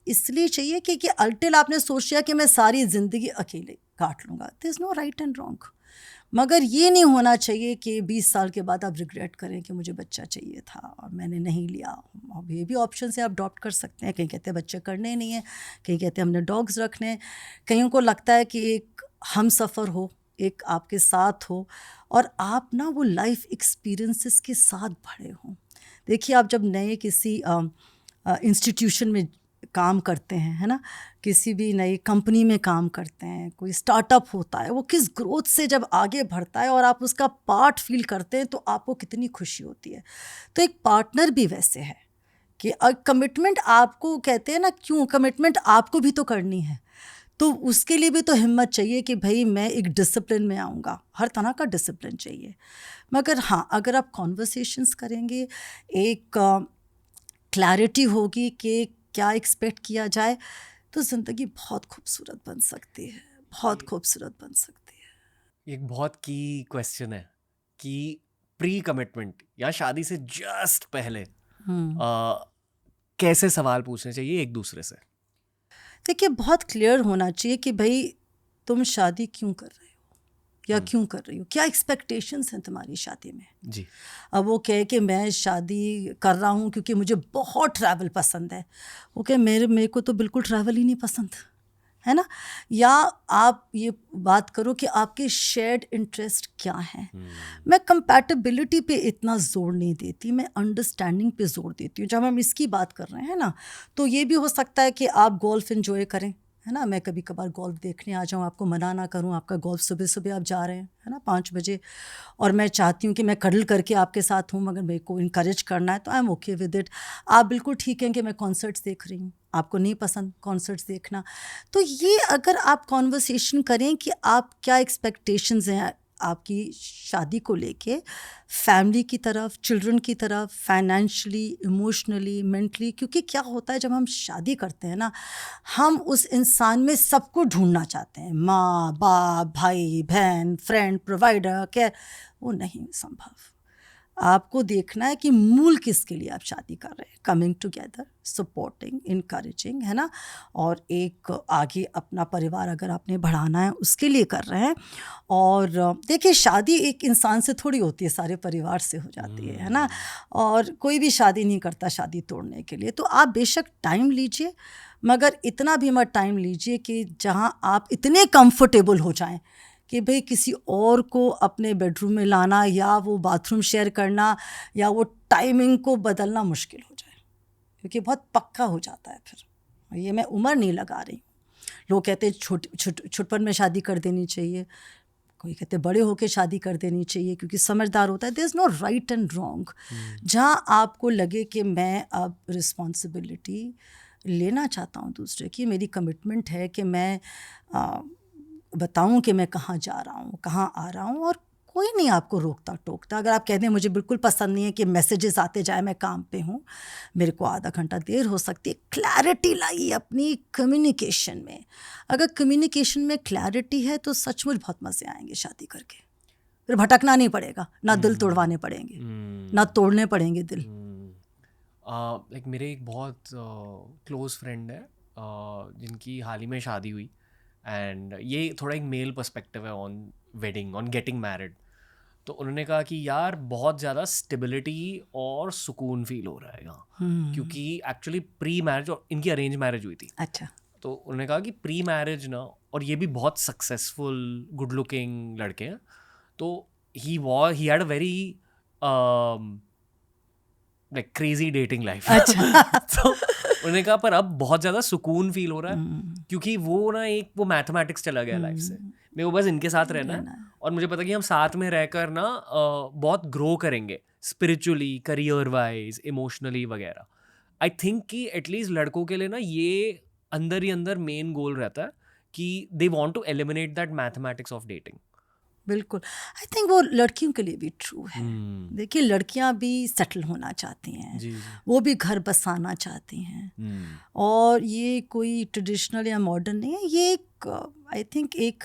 इसलिए चाहिए कि अल्टिल आपने सोच लिया कि मैं सारी ज़िंदगी अकेले काट लूँगा। There is no right and wrong, मगर ये नहीं होना चाहिए कि 20 साल के बाद आप रिग्रेट करें कि मुझे बच्चा चाहिए था और मैंने नहीं लिया। अब ये भी ऑप्शन से आप अडॉप्ट कर सकते हैं। कहीं कहते हैं बच्चे करने ही नहीं है, कहीं कहते हैं हमने डॉग्स रखने हैं, कईयों को लगता है कि एक हम सफ़र हो, एक आपके साथ हो और आप ना वो लाइफ एक्सपीरियंसेस के साथ बढ़े हों। देखिए, आप जब नए किसी इंस्टीट्यूशन में काम करते हैं, है ना, किसी भी नई कंपनी में काम करते हैं, कोई स्टार्टअप होता है, वो किस ग्रोथ से जब आगे बढ़ता है और आप उसका पार्ट फील करते हैं तो आपको कितनी खुशी होती है। तो एक पार्टनर भी वैसे है कि कमिटमेंट आपको कहते हैं ना, क्यों कमिटमेंट आपको भी तो करनी है, तो उसके लिए भी तो हिम्मत चाहिए कि भाई मैं एक डिसिप्लिन में आऊँगा। हर तरह का डिसिप्लिन चाहिए, मगर हाँ, अगर आप कॉन्वर्सेशंस करेंगे, एक क्लैरिटी होगी कि क्या एक्सपेक्ट किया जाए, तो ज़िंदगी बहुत खूबसूरत बन सकती है, बहुत खूबसूरत बन सकती है। एक बहुत की क्वेश्चन है कि प्री कमिटमेंट या शादी से जस्ट पहले कैसे सवाल पूछने चाहिए एक दूसरे से? देखिए, बहुत क्लियर होना चाहिए कि भाई तुम शादी क्यों कर रहे हो या क्यों कर रही हो, क्या एक्सपेक्टेशंस हैं तुम्हारी शादी में। जी। अब वो कहे कि मैं शादी कर रहा हूँ क्योंकि मुझे बहुत ट्रैवल पसंद है, वो कहे मेरे को तो बिल्कुल ट्रैवल ही नहीं पसंद, है ना। या आप ये बात करो कि आपके शेयर्ड इंटरेस्ट क्या हैं। मैं कंपैटिबिलिटी पे इतना जोर नहीं देती, मैं अंडरस्टैंडिंग पे जोर देती हूँ। जब हम इसकी बात कर रहे हैं ना, तो ये भी हो सकता है कि आप गोल्फ एंजॉय करें, है ना, मैं कभी कभार गोल्फ देखने आ जाऊँ, आपको मना ना करूँ, आपका गोल्फ सुबह सुबह आप जा रहे हैं, है ना, 5 बजे, और मैं चाहती हूँ कि मैं कडल करके आपके साथ हूँ, मगर मेरे को इनकरेज करना है तो I am okay with it. आप बिल्कुल ठीक हैं कि मैं कॉन्सर्ट्स देख रही हूँ, आपको नहीं पसंद कॉन्सर्ट्स देखना। तो ये अगर आप कॉन्वर्सेशन करें कि आप क्या एक्सपेक्टेशंस हैं आपकी शादी को लेके, फैमिली की तरफ, चिल्ड्रन की तरफ, फाइनेंशियली, इमोशनली, मेंटली, क्योंकि क्या होता है जब हम शादी करते हैं ना, हम उस इंसान में सबको ढूंढना चाहते हैं, माँ बाप, भाई बहन, फ्रेंड, प्रोवाइडर, क्या, वो नहीं संभव। आपको देखना है कि मूल किसके लिए आप शादी कर रहे हैं, कमिंग टुगेदर, सपोर्टिंग, इनकरेजिंग, है ना, और एक आगे अपना परिवार अगर आपने बढ़ाना है उसके लिए कर रहे हैं। और देखिए, शादी एक इंसान से थोड़ी होती है, सारे परिवार से हो जाती है ना, और कोई भी शादी नहीं करता शादी तोड़ने के लिए। तो आप बेशक टाइम लीजिए, मगर इतना भी मत टाइम लीजिए कि जहाँ आप इतने कंफर्टेबल हो जाएं कि भाई किसी और को अपने बेडरूम में लाना या वो बाथरूम शेयर करना या वो टाइमिंग को बदलना मुश्किल हो जाए, क्योंकि बहुत पक्का हो जाता है फिर। ये मैं उम्र नहीं लगा रही हूँ। लोग कहते हैं छुटपन में शादी कर देनी चाहिए, कोई कहते बड़े होके शादी कर देनी चाहिए क्योंकि समझदार होता है। There is no right and wrong. जहाँ आपको लगे कि मैं अब रिस्पॉन्सिबिलिटी लेना चाहता हूँ दूसरे की, मेरी कमिटमेंट है कि मैं बताऊं कि मैं कहाँ जा रहा हूँ, कहाँ आ रहा हूँ, और कोई नहीं आपको रोकता टोकता। अगर आप कहते हैं मुझे बिल्कुल पसंद नहीं है कि मैसेजेस आते जाए, मैं काम पे हूँ, मेरे को आधा घंटा देर हो सकती है, क्लैरिटी लाइए अपनी कम्युनिकेशन में। अगर कम्युनिकेशन में क्लैरिटी है तो सचमुच बहुत मज़े आएंगे शादी करके। फिर भटकना नहीं पड़ेगा, ना दिल तोड़वाने पड़ेंगे, ना तोड़ने पड़ेंगे दिल। लाइक मेरे एक बहुत क्लोज फ्रेंड है जिनकी हाल ही में शादी हुई, एंड ये थोड़ा एक मेल पर्सपेक्टिव है on wedding, on getting married. तो उन्होंने कहा कि यार बहुत ज़्यादा स्टेबिलिटी और सुकून फील हो रहा है यहाँ, क्योंकि एक्चुअली प्री मैरिज, और इनकी अरेंज मैरिज हुई थी। अच्छा। तो उन्होंने कहा कि प्री मैरिज ना, और ये भी बहुत सक्सेसफुल गुड लुकिंग लड़के हैं, तो he had a very like crazy dating life. अच्छा। तो उन्होंने कहा पर अब बहुत ज़्यादा सुकून फील हो रहा है, क्योंकि वो ना एक वो मैथमेटिक्स चला गया लाइफ से। मेरे को बस इनके साथ रहना है, और मुझे पता कि हम साथ में रहकर ना बहुत ग्रो करेंगे स्पिरिचुअली, करियर वाइज, इमोशनली वगैरह। आई थिंक कि एटलीस्ट लड़कों के लिए ना ये अंदर ही अंदर मेन गोल रहता है कि they want to eliminate that mathematics of dating. बिल्कुल। आई थिंक वो लड़कियों के लिए भी ट्रू है। देखिए, लड़कियां भी सेटल होना चाहती हैं, जी। वो भी घर बसाना चाहती हैं, और ये कोई ट्रेडिशनल या मॉडर्न नहीं है, ये एक आई थिंक एक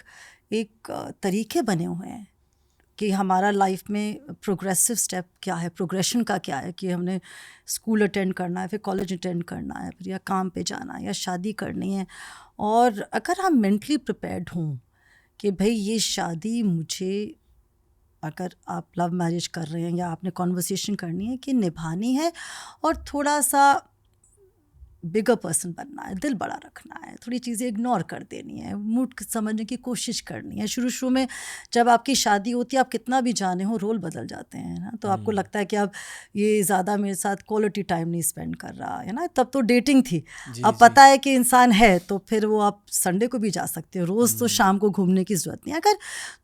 तरीके बने हुए हैं कि हमारा लाइफ में प्रोग्रेसिव स्टेप क्या है, प्रोग्रेशन का क्या है, कि हमने स्कूल अटेंड करना है, फिर कॉलेज अटेंड करना है, फिर या काम पे जाना है, या शादी करनी है। और अगर हम मेंटली प्रिपेयर्ड हों कि भाई ये शादी मुझे, अगर आप लव मैरिज कर रहे हैं या आपने कॉन्वर्सेशन करनी है कि निभानी है, और थोड़ा सा बिगर पर्सन बनना है, दिल बड़ा रखना है, थोड़ी चीज़ें इग्नोर कर देनी है, मूड समझने की कोशिश करनी है। शुरू में जब आपकी शादी होती है, आप कितना भी जाने हो, रोल बदल जाते हैं ना, तो आपको लगता है कि अब ये ज़्यादा मेरे साथ क्वालिटी टाइम नहीं स्पेंड कर रहा है ना। तब तो डेटिंग थी, अब पता है कि इंसान है, तो फिर वो आप संडे को भी जा सकते हो, रोज़ तो शाम को घूमने की ज़रूरत नहीं। अगर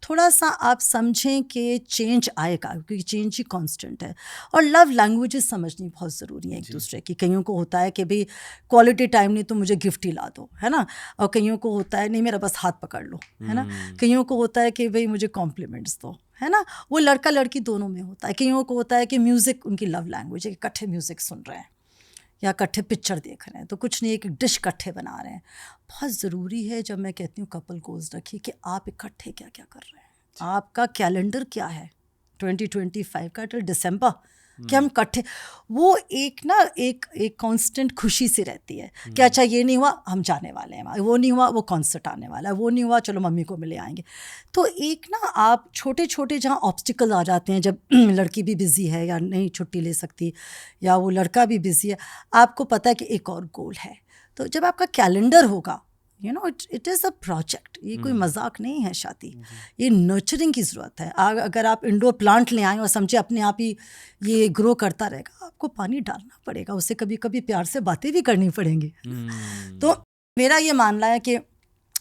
थोड़ा सा आप समझें कि चेंज आएगा, क्योंकि चेंज ही कॉन्स्टेंट है। और लव लैंग्वेजेस समझनी बहुत ज़रूरी है एक दूसरे की। कईयों को होता है कि भाई क्वालिटी टाइम नहीं तो मुझे गिफ्ट ही ला दो, है ना। और कईयों को होता है नहीं, मेरा बस हाथ पकड़ लो, है ना। कईयों को होता है कि भाई मुझे कॉम्प्लीमेंट्स दो, है ना। वो लड़का लड़की दोनों में होता है। कईयों को होता है कि म्यूज़िक उनकी लव लैंग्वेज है, कि इकट्ठे म्यूज़िक सुन रहे हैं या इकट्ठे पिक्चर देख रहे हैं, तो कुछ नहीं, एक डिश इकट्ठे बना रहे हैं। बहुत ज़रूरी है, जब मैं कहती हूँ कपल गोल्स रखिए, कि आप इकट्ठे क्या क्या कर रहे हैं, आपका कैलेंडर क्या है 2025 का टिल दिसंबर, कि हम इकट्ठे, वो एक कांस्टेंट खुशी से रहती है कि अच्छा ये नहीं हुआ हम जाने वाले हैं, वो नहीं हुआ वो कॉन्सर्ट आने वाला है, वो नहीं हुआ चलो मम्मी को मिले आएंगे। तो एक ना आप छोटे छोटे जहाँ ऑब्स्टिकल आ जाते हैं, जब लड़की भी बिज़ी है या नहीं छुट्टी ले सकती, या वो लड़का भी बिज़ी है, आपको पता है कि एक और गोल है। तो जब आपका कैलेंडर होगा, you know, it is a project, ये कोई मजाक नहीं है शादी, ये नर्चरिंग की ज़रूरत है। अगर आप इंडोर प्लांट ले आएँ और समझे अपने आप ही ये ग्रो करता रहेगा, आपको पानी डालना पड़ेगा, उससे कभी कभी प्यार से बातें भी करनी पड़ेंगी। तो मेरा ये मानना है कि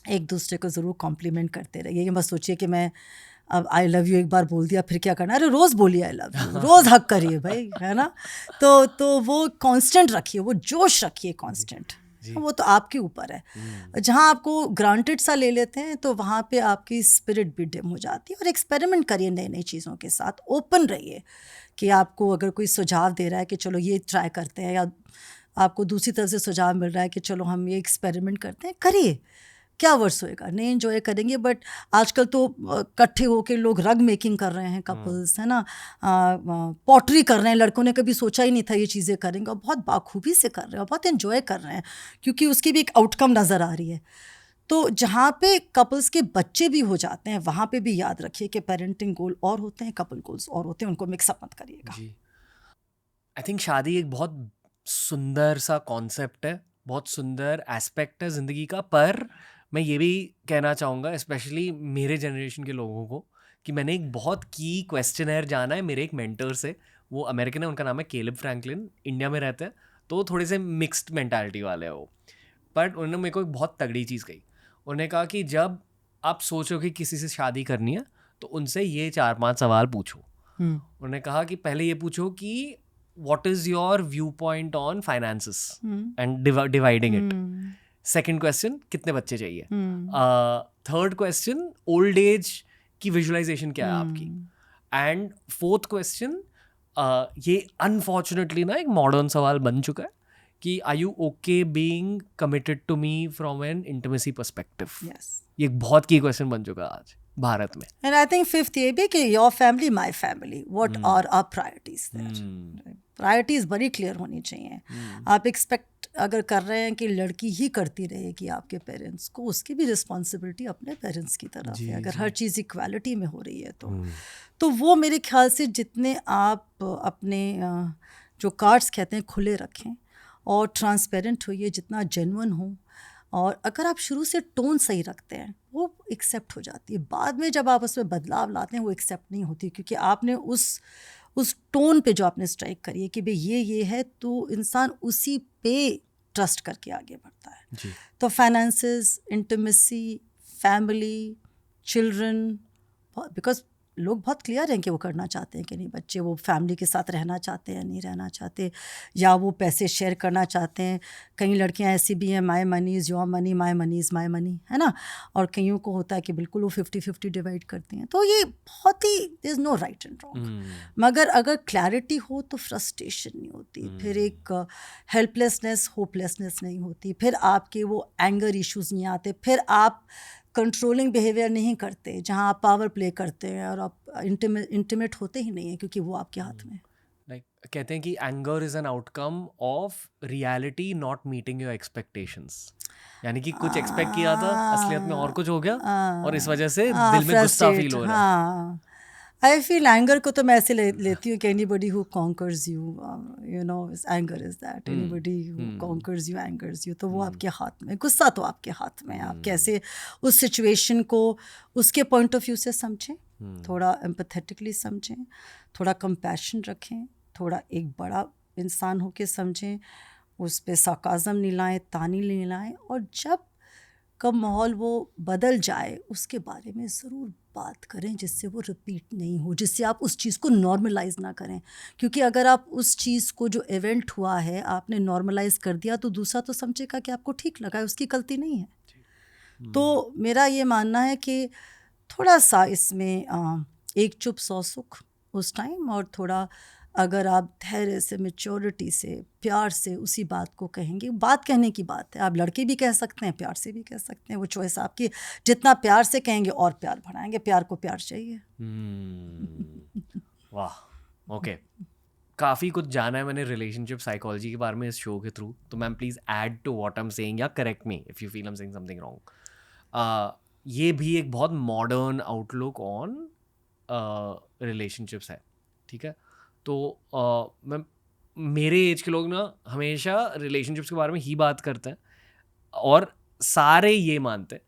एक दूसरे को ज़रूर कॉम्प्लीमेंट करते रहिए। ये मत सोचिए कि मैं अब आई लव यू एक बार बोल दिया फिर क्या करना, अरे रोज़ बोलिए आई लव यू, रोज़ हक करिए भाई, है ना। तो वो कांस्टेंट रखिए, वो जोश रखिए कांस्टेंट, वो तो आपके ऊपर है। जहाँ आपको ग्रांटेड सा ले लेते हैं, तो वहाँ पे आपकी स्पिरिट भी डिम हो जाती है। और एक्सपेरिमेंट करिए नई नई चीज़ों के साथ, ओपन रहिए कि आपको अगर कोई सुझाव दे रहा है कि चलो ये ट्राई करते हैं, या आपको दूसरी तरफ से सुझाव मिल रहा है कि चलो हम ये एक्सपेरिमेंट करते हैं, करिए, क्या वर्स होएगा, नहीं एंजॉय करेंगे। बट आजकल तो इकट्ठे होकर लोग रग मेकिंग कर रहे हैं कपल्स, है ना, पॉटरी कर रहे हैं, लड़कों ने कभी सोचा ही नहीं था ये चीज़ें करेंगे, और बहुत बाखूबी से कर रहे हैं और बहुत एंजॉय कर रहे हैं, क्योंकि उसकी भी एक आउटकम नज़र आ रही है। तो जहाँ पे कपल्स के बच्चे भी हो जाते हैं, वहाँ पे भी याद रखिए कि पेरेंटिंग गोल और होते हैं, कपल गोल्स और होते हैं, उनको मिक्सअप मत करिएगा। आई थिंक शादी एक बहुत सुंदर सा कॉन्सेप्ट है, बहुत सुंदर एस्पेक्ट है ज़िंदगी का। पर मैं ये भी कहना चाहूँगा स्पेशली मेरे जनरेशन के लोगों को, कि मैंने एक बहुत की क्वेश्चनर जाना है मेरे एक मेंटर से। वो अमेरिकन है, उनका नाम है कैलिब फ्रैंकलिन, इंडिया में रहते हैं, तो थोड़े से मिक्स्ड मेंटालिटी वाले हैं वो। बट उन्होंने मेरे को एक बहुत तगड़ी चीज़ कही। उन्होंने कहा कि जब आप सोचो कि किसी से शादी करनी है, तो उनसे ये 4-5 सवाल पूछो। उन्होंने कहा कि पहले ये पूछो कि what is your viewpoint on finances and dividing it. Second question, कितने बच्चे चाहिए. Third question, old age की visualization क्या है आपकी. एंड फोर्थ क्वेश्चन, ये अनफॉर्चुनेटली ना एक मॉडर्न सवाल बन चुका है कि are you okay being committed to me from an intimacy perspective. Yes. ये एक बहुत की क्वेश्चन बन चुका है आज भारत में. And I think fifth ये भी कि your family, my family, what are our priorities there? Priorities बड़ी clear होनी चाहिए. आप expect अगर कर रहे हैं कि लड़की ही करती रहेगी आपके पेरेंट्स को, उसकी भी रिस्पॉन्सिबिलिटी अपने पेरेंट्स की तरफ है. अगर हर चीज़ इक्वालिटी में हो रही है तो वो मेरे ख्याल से जितने आप अपने जो कार्ड्स कहते हैं खुले रखें और ट्रांसपेरेंट होइए, जितना जेन्युइन हो, और अगर आप शुरू से टोन सही रखते हैं वो एक्सेप्ट हो जाती है. बाद में जब आप उसमें बदलाव लाते हैं वो एक्सेप्ट नहीं होती, क्योंकि आपने उस टोन पे जो आपने स्ट्राइक करी है कि भाई ये है, तो इंसान उसी पे ट्रस्ट करके आगे बढ़ता है. जी. तो finances, intimacy, family, children, because लोग बहुत क्लियर हैं कि वो करना चाहते हैं कि नहीं, बच्चे वो फैमिली के साथ रहना चाहते हैं, नहीं रहना चाहते, या वो पैसे शेयर करना चाहते हैं. कई लड़कियां ऐसी भी हैं, my money is your money, my money is my money, है ना. और कईयों को होता है कि बिल्कुल वो 50-50 डिवाइड करती हैं. तो ये बहुत ही, there is no right and wrong. मगर अगर क्लैरिटी हो तो फ्रस्ट्रेशन नहीं होती, फिर एक हेल्पलेसनेस, होपलेसनेस नहीं होती, फिर आपके वो एंगर इश्यूज़ नहीं आते, फिर आप कंट्रोलिंग बिहेवियर नहीं करते जहाँ आप पावर प्ले करते हैं और आप इंटीमेट होते ही नहीं हैं, क्योंकि वो आपके हाथ में. लाइक कहते हैं कि anger is an outcome of reality not meeting your expectations. यानी कि कुछ एक्सपेक्ट किया था, असलियत में और कुछ हो गया, और इस वजह से दिल में गुस्सा फील हो रहा है. आई फील एंगर को तो मैं ऐसे लेती हूँ कि anybody who conquers you, you know, anger is that. Anybody who conquers you angers you. तो वो आपके हाथ में, गुस्सा तो आपके हाथ में है. आप कैसे उस सिचुएशन को उसके पॉइंट ऑफ व्यू से समझें, थोड़ा एम्पैथेटिकली समझें, थोड़ा कंपैशन रखें, थोड़ा एक बड़ा इंसान होके समझें, उस पर सार्काज़म नहीं लाएं, तानी नहीं लाएं, और जब कब माहौल वो बदल जाए उसके बारे में ज़रूर बात करें, जिससे वो रिपीट नहीं हो, जिससे आप उस चीज़ को नॉर्मलाइज ना करें. क्योंकि अगर आप उस चीज़ को, जो इवेंट हुआ है, आपने नॉर्मलाइज कर दिया, तो दूसरा तो समझेगा कि आपको ठीक लगा है, उसकी गलती नहीं है. तो मेरा ये मानना है कि थोड़ा सा इसमें एक चुप 100 सुख उस टाइम, और थोड़ा अगर आप धैर्य से, मैच्योरिटी से, प्यार से उसी बात को कहेंगे. बात कहने की बात है, आप लड़के भी कह सकते हैं, प्यार से भी कह सकते हैं, वो चॉइस आपकी. जितना प्यार से कहेंगे और प्यार बढ़ाएंगे, प्यार को प्यार चाहिए. वाह, ओके. काफ़ी कुछ जाना है मैंने रिलेशनशिप साइकोलॉजी के बारे में इस शो के थ्रू. तो ma'am please add to what I am saying, या correct me if you feel I am saying something wrong. ये भी एक बहुत मॉडर्न आउटलुक ऑन रिलेशनशिप्स है, ठीक है. तो मैं, मेरे एज के लोग ना हमेशा रिलेशनशिप्स के बारे में ही बात करते हैं, और सारे ये मानते हैं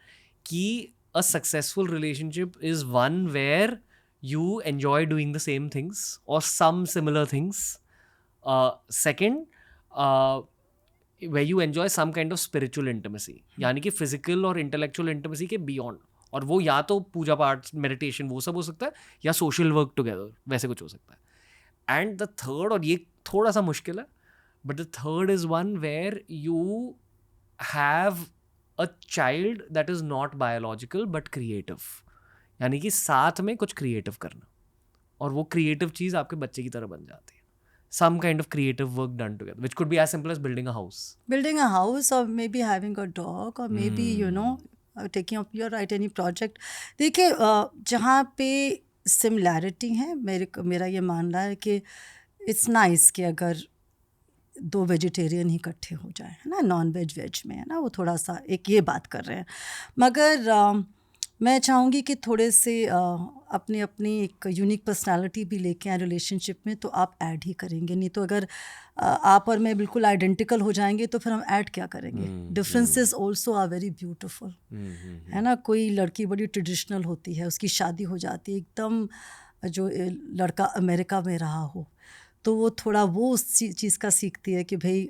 कि a successful relationship is one where you enjoy doing the same things or some similar things. Second, where you enjoy some kind of spiritual intimacy, यानी कि physical और intellectual intimacy के beyond. और वो या तो पूजा पाठ, meditation, वो सब हो सकता है, या social work together, वैसे कुछ हो सकता है. And the third, और ये थोड़ा सा मुश्किल है, but the third is one where you have a child that is not biological but creative. यानी कि साथ में कुछ क्रिएटिव करना, और वो क्रिएटिव चीज़ आपके बच्चे की तरह बन जाती है. Some kind of creative work done together, which could be as simple as building a house. Building a house, or maybe having a dog, or maybe you know, taking up your right any project. देखिए, जहाँ पे similarity है, मेरा ये मानना है कि it's nice कि अगर 2 वेजिटेरियन ही इकट्ठे हो जाए, है ना, नॉन वेज वेज में, है ना, वो थोड़ा सा एक ये बात कर रहे हैं. मगर मैं चाहूँगी कि थोड़े से अपनी अपनी एक यूनिक पर्सनालिटी भी लेके आए रिलेशनशिप में, तो आप ऐड ही करेंगे. नहीं तो अगर आप और मैं बिल्कुल आइडेंटिकल हो जाएंगे तो फिर हम ऐड क्या करेंगे. Differences also are very beautiful, है ना. कोई लड़की बड़ी ट्रेडिशनल होती है, उसकी शादी हो जाती है एकदम, जो लड़का अमेरिका में रहा हो, तो वो थोड़ा वो उस चीज़ का सीखती है कि भाई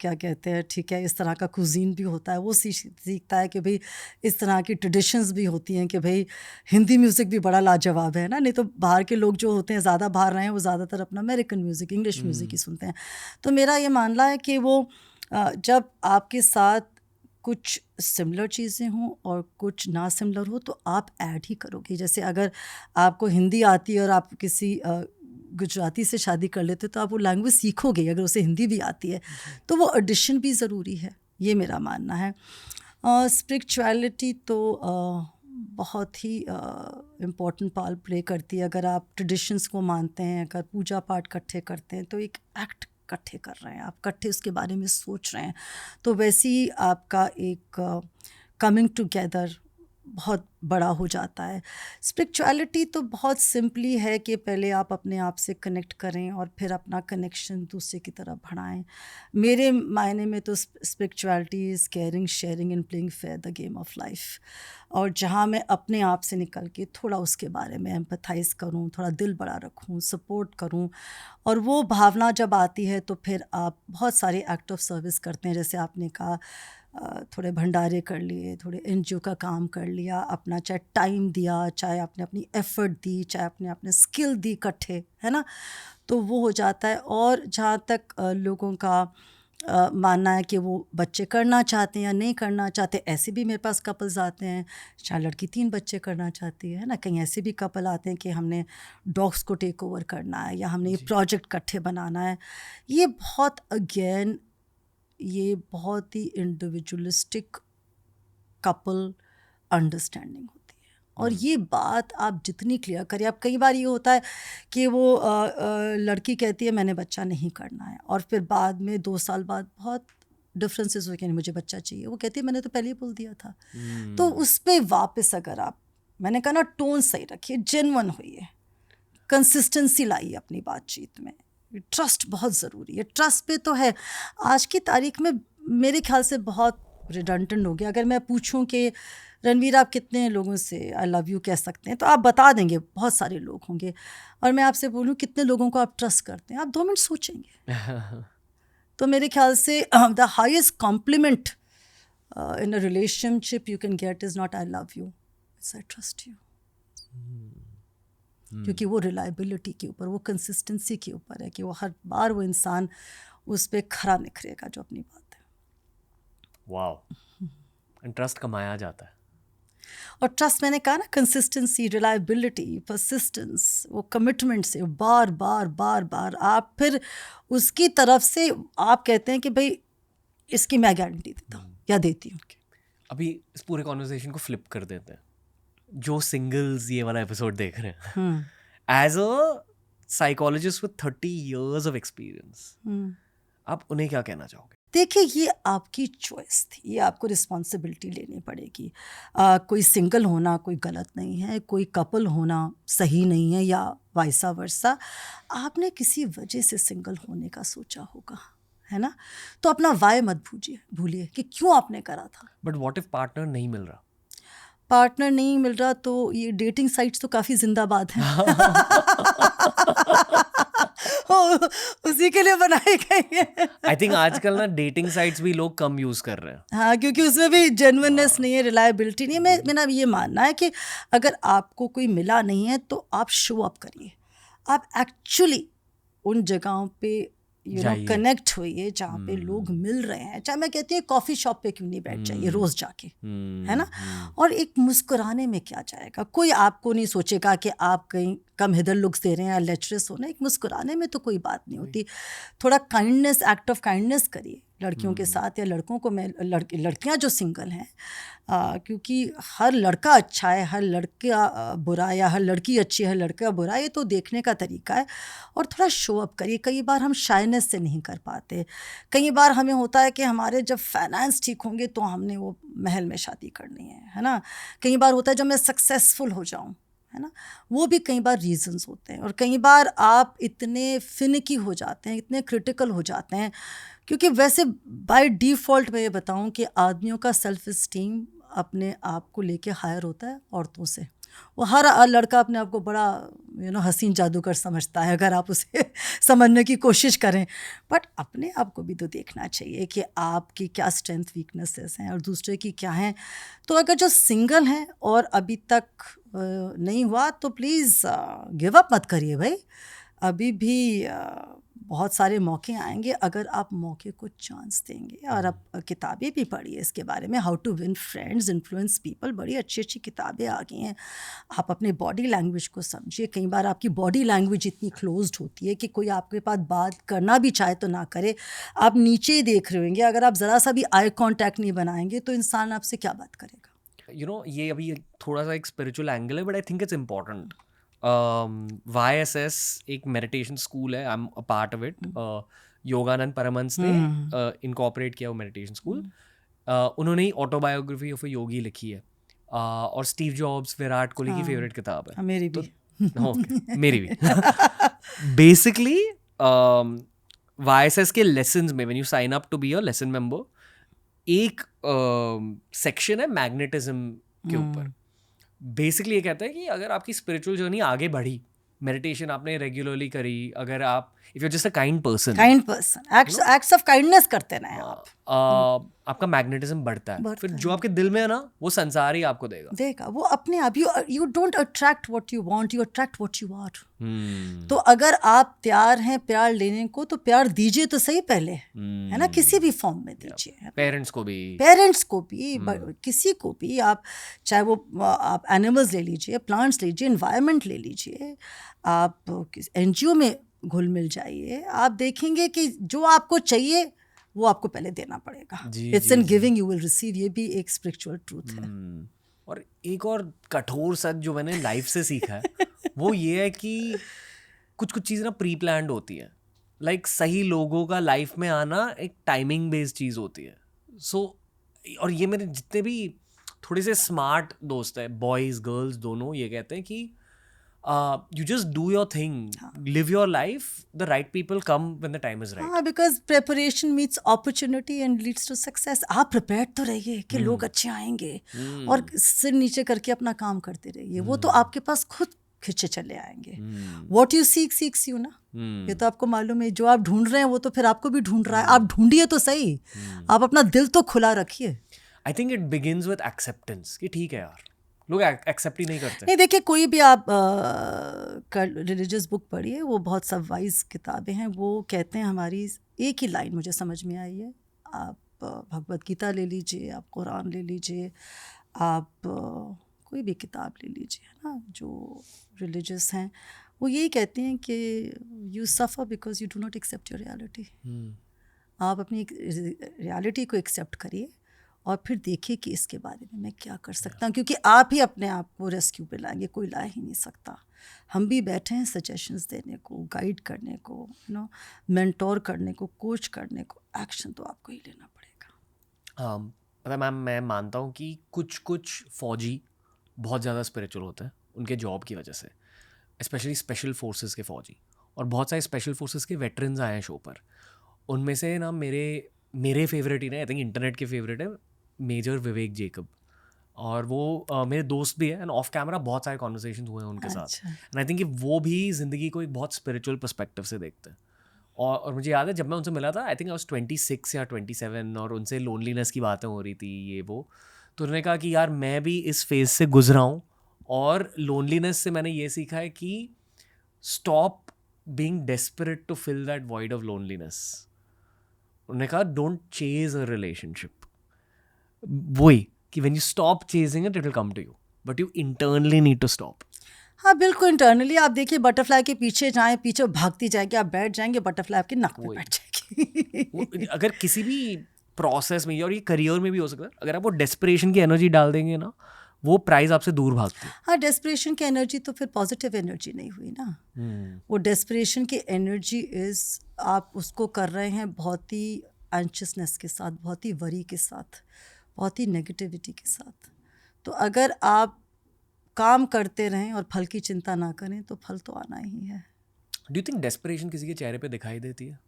क्या कहते हैं, ठीक है, इस तरह का कुजीन भी होता है. वो सीखता है कि भाई इस तरह की ट्रेडिशंस भी होती हैं, कि भाई हिंदी म्यूज़िक भी बड़ा लाजवाब है ना. नहीं तो बाहर के लोग जो होते हैं, ज़्यादा बाहर रहे हैं, वो ज़्यादातर अपना अमेरिकन म्यूज़िक, इंग्लिश म्यूज़िक ही सुनते हैं. तो मेरा ये मानना है कि वो जब आपके साथ कुछ सिमिलर चीज़ें हों और कुछ ना सिमिलर हो तो आप ऐड ही करोगे। जैसे अगर आपको हिंदी आती है और आप किसी गुजराती से शादी कर लेते तो आप वो लैंग्वेज सीखोगे, अगर उसे हिंदी भी आती है तो वो एडिशन भी ज़रूरी है, ये मेरा मानना है। स्पिरिचुअलिटी तो बहुत ही इम्पोर्टेंट पार्ट प्ले करती है। अगर आप ट्रेडिशंस को मानते हैं, अगर पूजा पाठ इकट्ठे करते हैं तो एक एक्ट इकट्ठे कर रहे हैं, आप इकट्ठे उसके बारे में सोच रहे हैं, तो वैसे ही आपका एक कमिंग टुगेदर बहुत बड़ा हो जाता है। स्पिरिचुअलिटी तो बहुत सिंपली है कि पहले आप अपने आप से कनेक्ट करें और फिर अपना कनेक्शन दूसरे की तरफ बढ़ाएं। मेरे मायने में तो spirituality is caring, sharing and playing fair the game of life. और जहाँ मैं अपने आप से निकल के थोड़ा उसके बारे में एम्पथाइज़ करूँ, थोड़ा दिल बड़ा रखूँ, सपोर्ट करूँ, और वो भावना जब आती है तो फिर आप बहुत सारे एक्ट ऑफ सर्विस करते हैं। जैसे आपने कहा, थोड़े भंडारे कर लिए, थोड़े एनजीओ का काम कर लिया, अपना चाहे टाइम दिया, चाहे आपने अपनी एफ़र्ट दी, चाहे आपने अपने स्किल दी इकट्ठे, है ना, तो वो हो जाता है। और जहाँ तक लोगों का मानना है कि वो बच्चे करना चाहते हैं या नहीं करना चाहते, ऐसे भी मेरे पास कपल्स आते हैं, चाहे लड़की 3 बच्चे करना चाहती है ना, कहीं ऐसे भी कपल आते हैं कि हमने डॉग्स को टेक ओवर करना है या हमने ये प्रोजेक्ट इकट्ठे बनाना है। ये बहुत अगेन ये बहुत ही इंडिविजुअलिस्टिक कपल अंडरस्टैंडिंग होती है। और ये बात आप जितनी क्लियर करें, अब कई बार ये होता है कि वो लड़की कहती है मैंने बच्चा नहीं करना है, और फिर बाद में 2 साल बाद बहुत डिफरेंसेस हो कि नहीं मुझे बच्चा चाहिए, वो कहती है मैंने तो पहले ही बोल दिया था। तो उस पर वापस अगर आप, मैंने कहा ना, टोन सही रखिए, जेन्युइन होइए, कंसिस्टेंसी लाइए अपनी बातचीत में, ट्रस्ट बहुत ज़रूरी है। ट्रस्ट पे तो है आज की तारीख में मेरे ख्याल से बहुत रिडंडेंट हो गया। अगर मैं पूछूं कि रणवीर आप कितने लोगों से आई लव यू कह सकते हैं, तो आप बता देंगे बहुत सारे लोग होंगे। और मैं आपसे बोलूं कितने लोगों को आप ट्रस्ट करते हैं, आप 2 मिनट सोचेंगे। तो मेरे ख्याल से the highest compliment in a relationship you can get is not I love you, it's I trust you. क्योंकि वो रिलायबिलिटी के ऊपर, वो कंसिस्टेंसी के ऊपर है कि वो हर बार वो इंसान उस पर खरा निखरेगा जो अपनी बात है। वाओ, एंड ट्रस्ट कमाया जाता है। और ट्रस्ट, मैंने कहा ना, कंसिस्टेंसी, रिलायबिलिटी, परसिस्टेंस, वो कमिटमेंट से बार बार बार बार आप फिर उसकी तरफ से आप कहते हैं कि भाई इसकी मैं गारंटी देता हूँ या देती हूँ। अभी इस पूरे कॉन्वर्सेशन को फ्लिप कर देते हैं, जो सिंगल्स ये वाला एपिसोड देख रहे हैं, as a psychologist with 30 years of experience, आप उन्हें क्या कहना चाहोगे? देखिए, ये आपकी चॉइस थी, ये आपको रिस्पॉन्सिबिलिटी लेनी पड़ेगी। कोई सिंगल होना कोई गलत नहीं है, कोई कपल होना सही नहीं है, या वाइसा वर्सा। आपने किसी वजह से सिंगल होने का सोचा होगा, है ना, तो अपना वाय मत भूलिए कि क्यों आपने करा था। बट व्हाट इफ पार्टनर नहीं मिल रहा? पार्टनर नहीं मिल रहा तो ये डेटिंग साइट्स तो काफ़ी जिंदाबाद हैं। उसी के लिए बनाई गई है। आई थिंक आजकल ना डेटिंग साइट्स भी लोग कम यूज कर रहे हैं। हाँ, क्योंकि उसमें भी जेन्युइननेस नहीं है, रिलायबिलिटी नहीं है। मेरा ये मानना है कि अगर आपको कोई मिला नहीं है तो आप शो अप करिए, आप एक्चुअली उन जगहों पे कनेक्ट होइए जहाँ पे लोग मिल रहे हैं। चाहे मैं कहती हूँ कॉफ़ी शॉप पे क्यों नहीं बैठ जाइए रोज़ जाके, है ना, और एक मुस्कुराने में क्या जाएगा, कोई आपको नहीं सोचेगा कि आप कहीं कम हिदर लुक्स दे रहे हैं या लेचरस होना। एक मुस्कुराने में तो कोई बात नहीं होती। थोड़ा काइंडनेस, एक्ट ऑफ काइंडनेस करिए लड़कियों के साथ या लड़कों को। मैं लड़कियां जो सिंगल हैं, क्योंकि हर लड़का अच्छा है, हर लड़का बुरा, या हर लड़की अच्छी है, हर लड़का बुरा, ये तो देखने का तरीका है। और थोड़ा शो अप करिए। कई बार हम शाइनेस से नहीं कर पाते। कई बार हमें होता है कि हमारे जब फाइनेंस ठीक होंगे तो हमने वो महल में शादी करनी है ना। कई बार होता है जब मैं सक्सेसफुल हो जाऊँ, है ना, वो भी कई बार रीजंस होते हैं। और कई बार आप इतने फिनिकी हो जाते हैं, इतने क्रिटिकल हो जाते हैं, क्योंकि वैसे बाय डिफ़ॉल्ट मैं ये बताऊं कि आदमियों का सेल्फ इस्टीम अपने आप को लेके हायर होता है औरतों से। वो हर लड़का अपने आप को बड़ा हसीन जादूगर समझता है अगर आप उसे समझने की कोशिश करें। बट अपने आप को भी तो देखना चाहिए कि आपकी क्या स्ट्रेंथ वीकनेसेस हैं और दूसरे की क्या हैं। तो अगर जो सिंगल हैं और अभी तक नहीं हुआ तो प्लीज़ गिव अप मत करिए भाई। अभी भी बहुत सारे मौके आएंगे अगर आप मौके को चांस देंगे। और आप किताबें भी पढ़िए इसके बारे में, how to win friends, influence people, बड़ी अच्छी अच्छी किताबें आ गई हैं। आप अपने बॉडी लैंग्वेज को समझिए। कई बार आपकी बॉडी लैंग्वेज इतनी क्लोज्ड होती है कि कोई आपके पास बात करना भी चाहे तो ना करे, आप नीचे ही देख रहे होंगे, अगर आप ज़रा सा भी आई कॉन्टैक्ट नहीं बनाएंगे तो इंसान आपसे क्या बात करेगा। ये अभी थोड़ा सा एक स्पिरिचुअल एंगल है, but I think it's important. YSS एक मेडिटेशन स्कूल है, I am a part of it. Yogananda Paramahansa ने इनकॉर्पोरेट किया वो मेडिटेशन स्कूल। उन्होंने ही ऑटोबायोग्राफी ऑफ अ योगी लिखी है। और स्टीव जॉब्स, विराट कोहली की फेवरेट किताब है। मेरी भी। Okay, मेरी भी। बेसिकली YSS के लेसन्स में when you sign up to be a lesson member, एक सेक्शन है मैग्नेटिज्म के ऊपर। बेसिकली ये कहता है कि अगर आपकी स्पिरिचुअल जर्नी आगे बढ़ी, मेडिटेशन आपने रेगुलरली करी, अगर आप if you just a kind person, acts of kindness करते रहें आप, आपका मैग्नेटिज्म बढ़ता है। फिर जो आपके दिल में है ना, वो संसार ही आपको देगा वो अपने आप। You don't attract what you want, you attract what you are. तो अगर आप तैयार हैं प्यार लेने को तो प्यार दीजिए तो सही पहले, है ना, किसी भी फॉर्म में दीजिए। पेरेंट्स को भी, किसी को भी। आप चाहे वो आप एनिमल्स ले लीजिए, प्लांट्स लीजिए, एनवायरनमेंट ले लीजिए, आप NGO में घुल मिल जाइए, आप देखेंगे कि जो आपको चाहिए वो आपको पहले देना पड़ेगा। It's in giving you will receive, ये भी एक स्पिरिचुअल ट्रूथ है। और एक और कठोर सच जो मैंने लाइफ से सीखा है वो ये है कि कुछ चीज़ें ना प्री प्लान्ड होती हैं। लाइक सही लोगों का लाइफ में आना एक टाइमिंग बेस्ड चीज़ होती है। और ये मेरे जितने भी थोड़े से स्मार्ट दोस्त हैं, बॉयज़ गर्ल्स दोनों, ये कहते हैं कि you just do your thing, live your life, the right people come when the time is right. Because preparation meets opportunity and leads to success. आप prepared तो रहिए कि लोग अच्छे आएंगे, और सिर नीचे करके अपना काम करते रहिए, वो तो आपके पास खुद खिंचे चले आएंगे। What you seek seeks you ना, ये तो आपको मालूम है। जो आप ढूंढ रहे हैं वो तो फिर आपको भी ढूंढ रहा है। आप ढूंढिए तो सही, आप अपना दिल तो खुला रखिए। I think it begins with acceptance कि ठीक है यार, लोग एक्सेप्ट ही नहीं करते। नहीं, देखिए कोई भी आप रिलीजियस बुक पढ़िए, वो बहुत सब वाइज किताबें हैं, वो कहते हैं, हमारी एक ही लाइन मुझे समझ में आई है, आप भगवत गीता ले लीजिए, आप कुरान ले लीजिए, आप कोई भी किताब ले लीजिए ना जो रिलीजियस हैं, वो यही कहते हैं कि you suffer because you do not accept your reality. आप अपनी रियलिटी को एक्सेप्ट करिए और फिर देखिए कि इसके बारे में मैं क्या कर सकता हूँ, क्योंकि आप ही अपने आप को रेस्क्यू पे लाएंगे, कोई ला ही नहीं सकता। हम भी बैठे हैं सजेशंस देने को, गाइड करने को, मेंटोर करने को, कोच करने को। एक्शन तो आपको ही लेना पड़ेगा। मतलब मैम, मैं मानता हूँ कि कुछ फौजी बहुत ज़्यादा स्पिरिचुअल होते हैं उनके जॉब की वजह से, स्पेशली स्पेशल फोर्सेस के फौजी, और बहुत सारे स्पेशल फोर्सेस के वेटरन्स आए हैं शो पर। उनमें से ना मेरे फेवरेट ही ना, आई थिंक इंटरनेट के फेवरेट है मेजर विवेक जेकब, और वो मेरे दोस्त भी है, एंड ऑफ कैमरा बहुत सारे कॉन्वर्सेशंस हुए हैं उनके साथ। एंड आई थिंक कि वो भी ज़िंदगी को एक बहुत स्पिरिचुअल पर्सपेक्टिव से देखते हैं। और मुझे याद है जब मैं उनसे मिला था, आई थिंक आई वाज 26 या 27, और उनसे लोनलीनेस की बातें हो रही थी ये वो, तो उन्होंने कहा कि यार मैं भी इस फेज़ से गुजरा हूँ, और लोनलीनेस से मैंने ये सीखा है कि stop being desperate to fill that void of loneliness. उन्होंने कहा डोंट चेज अ रिलेशनशिप, वही कि when you stop chasing it, it will come to you, but you internally need to stop. हाँ बिल्कुल, इंटरनली आप देखिए, बटरफ्लाई के पीछे जाएं, पीछे भागती जाएगी, आप बैठ जाएंगे, बटरफ्लाई आपके नाक पे बैठ जाएगी। अगर किसी भी प्रोसेस में, और ये करियर में भी हो सकता है, अगर आप वो डेस्परेशन की एनर्जी डाल देंगे ना, वो प्राइज आपसे दूर भागती है। हाँ, डेस्परेशन की एनर्जी तो फिर पॉजिटिव एनर्जी नहीं हुई ना। वो डेस्परेशन की एनर्जी आप उसको कर रहे हैं बहुत ही एंशियसनेस के साथ, बहुत ही वरी के साथ, बहुत ही नेगेटिविटी के साथ। तो अगर आप काम करते रहें और फल की चिंता ना करें तो फल तो आना ही है। डू यू थिंक डेस्परेशन किसी के चेहरे पे दिखाई देती है?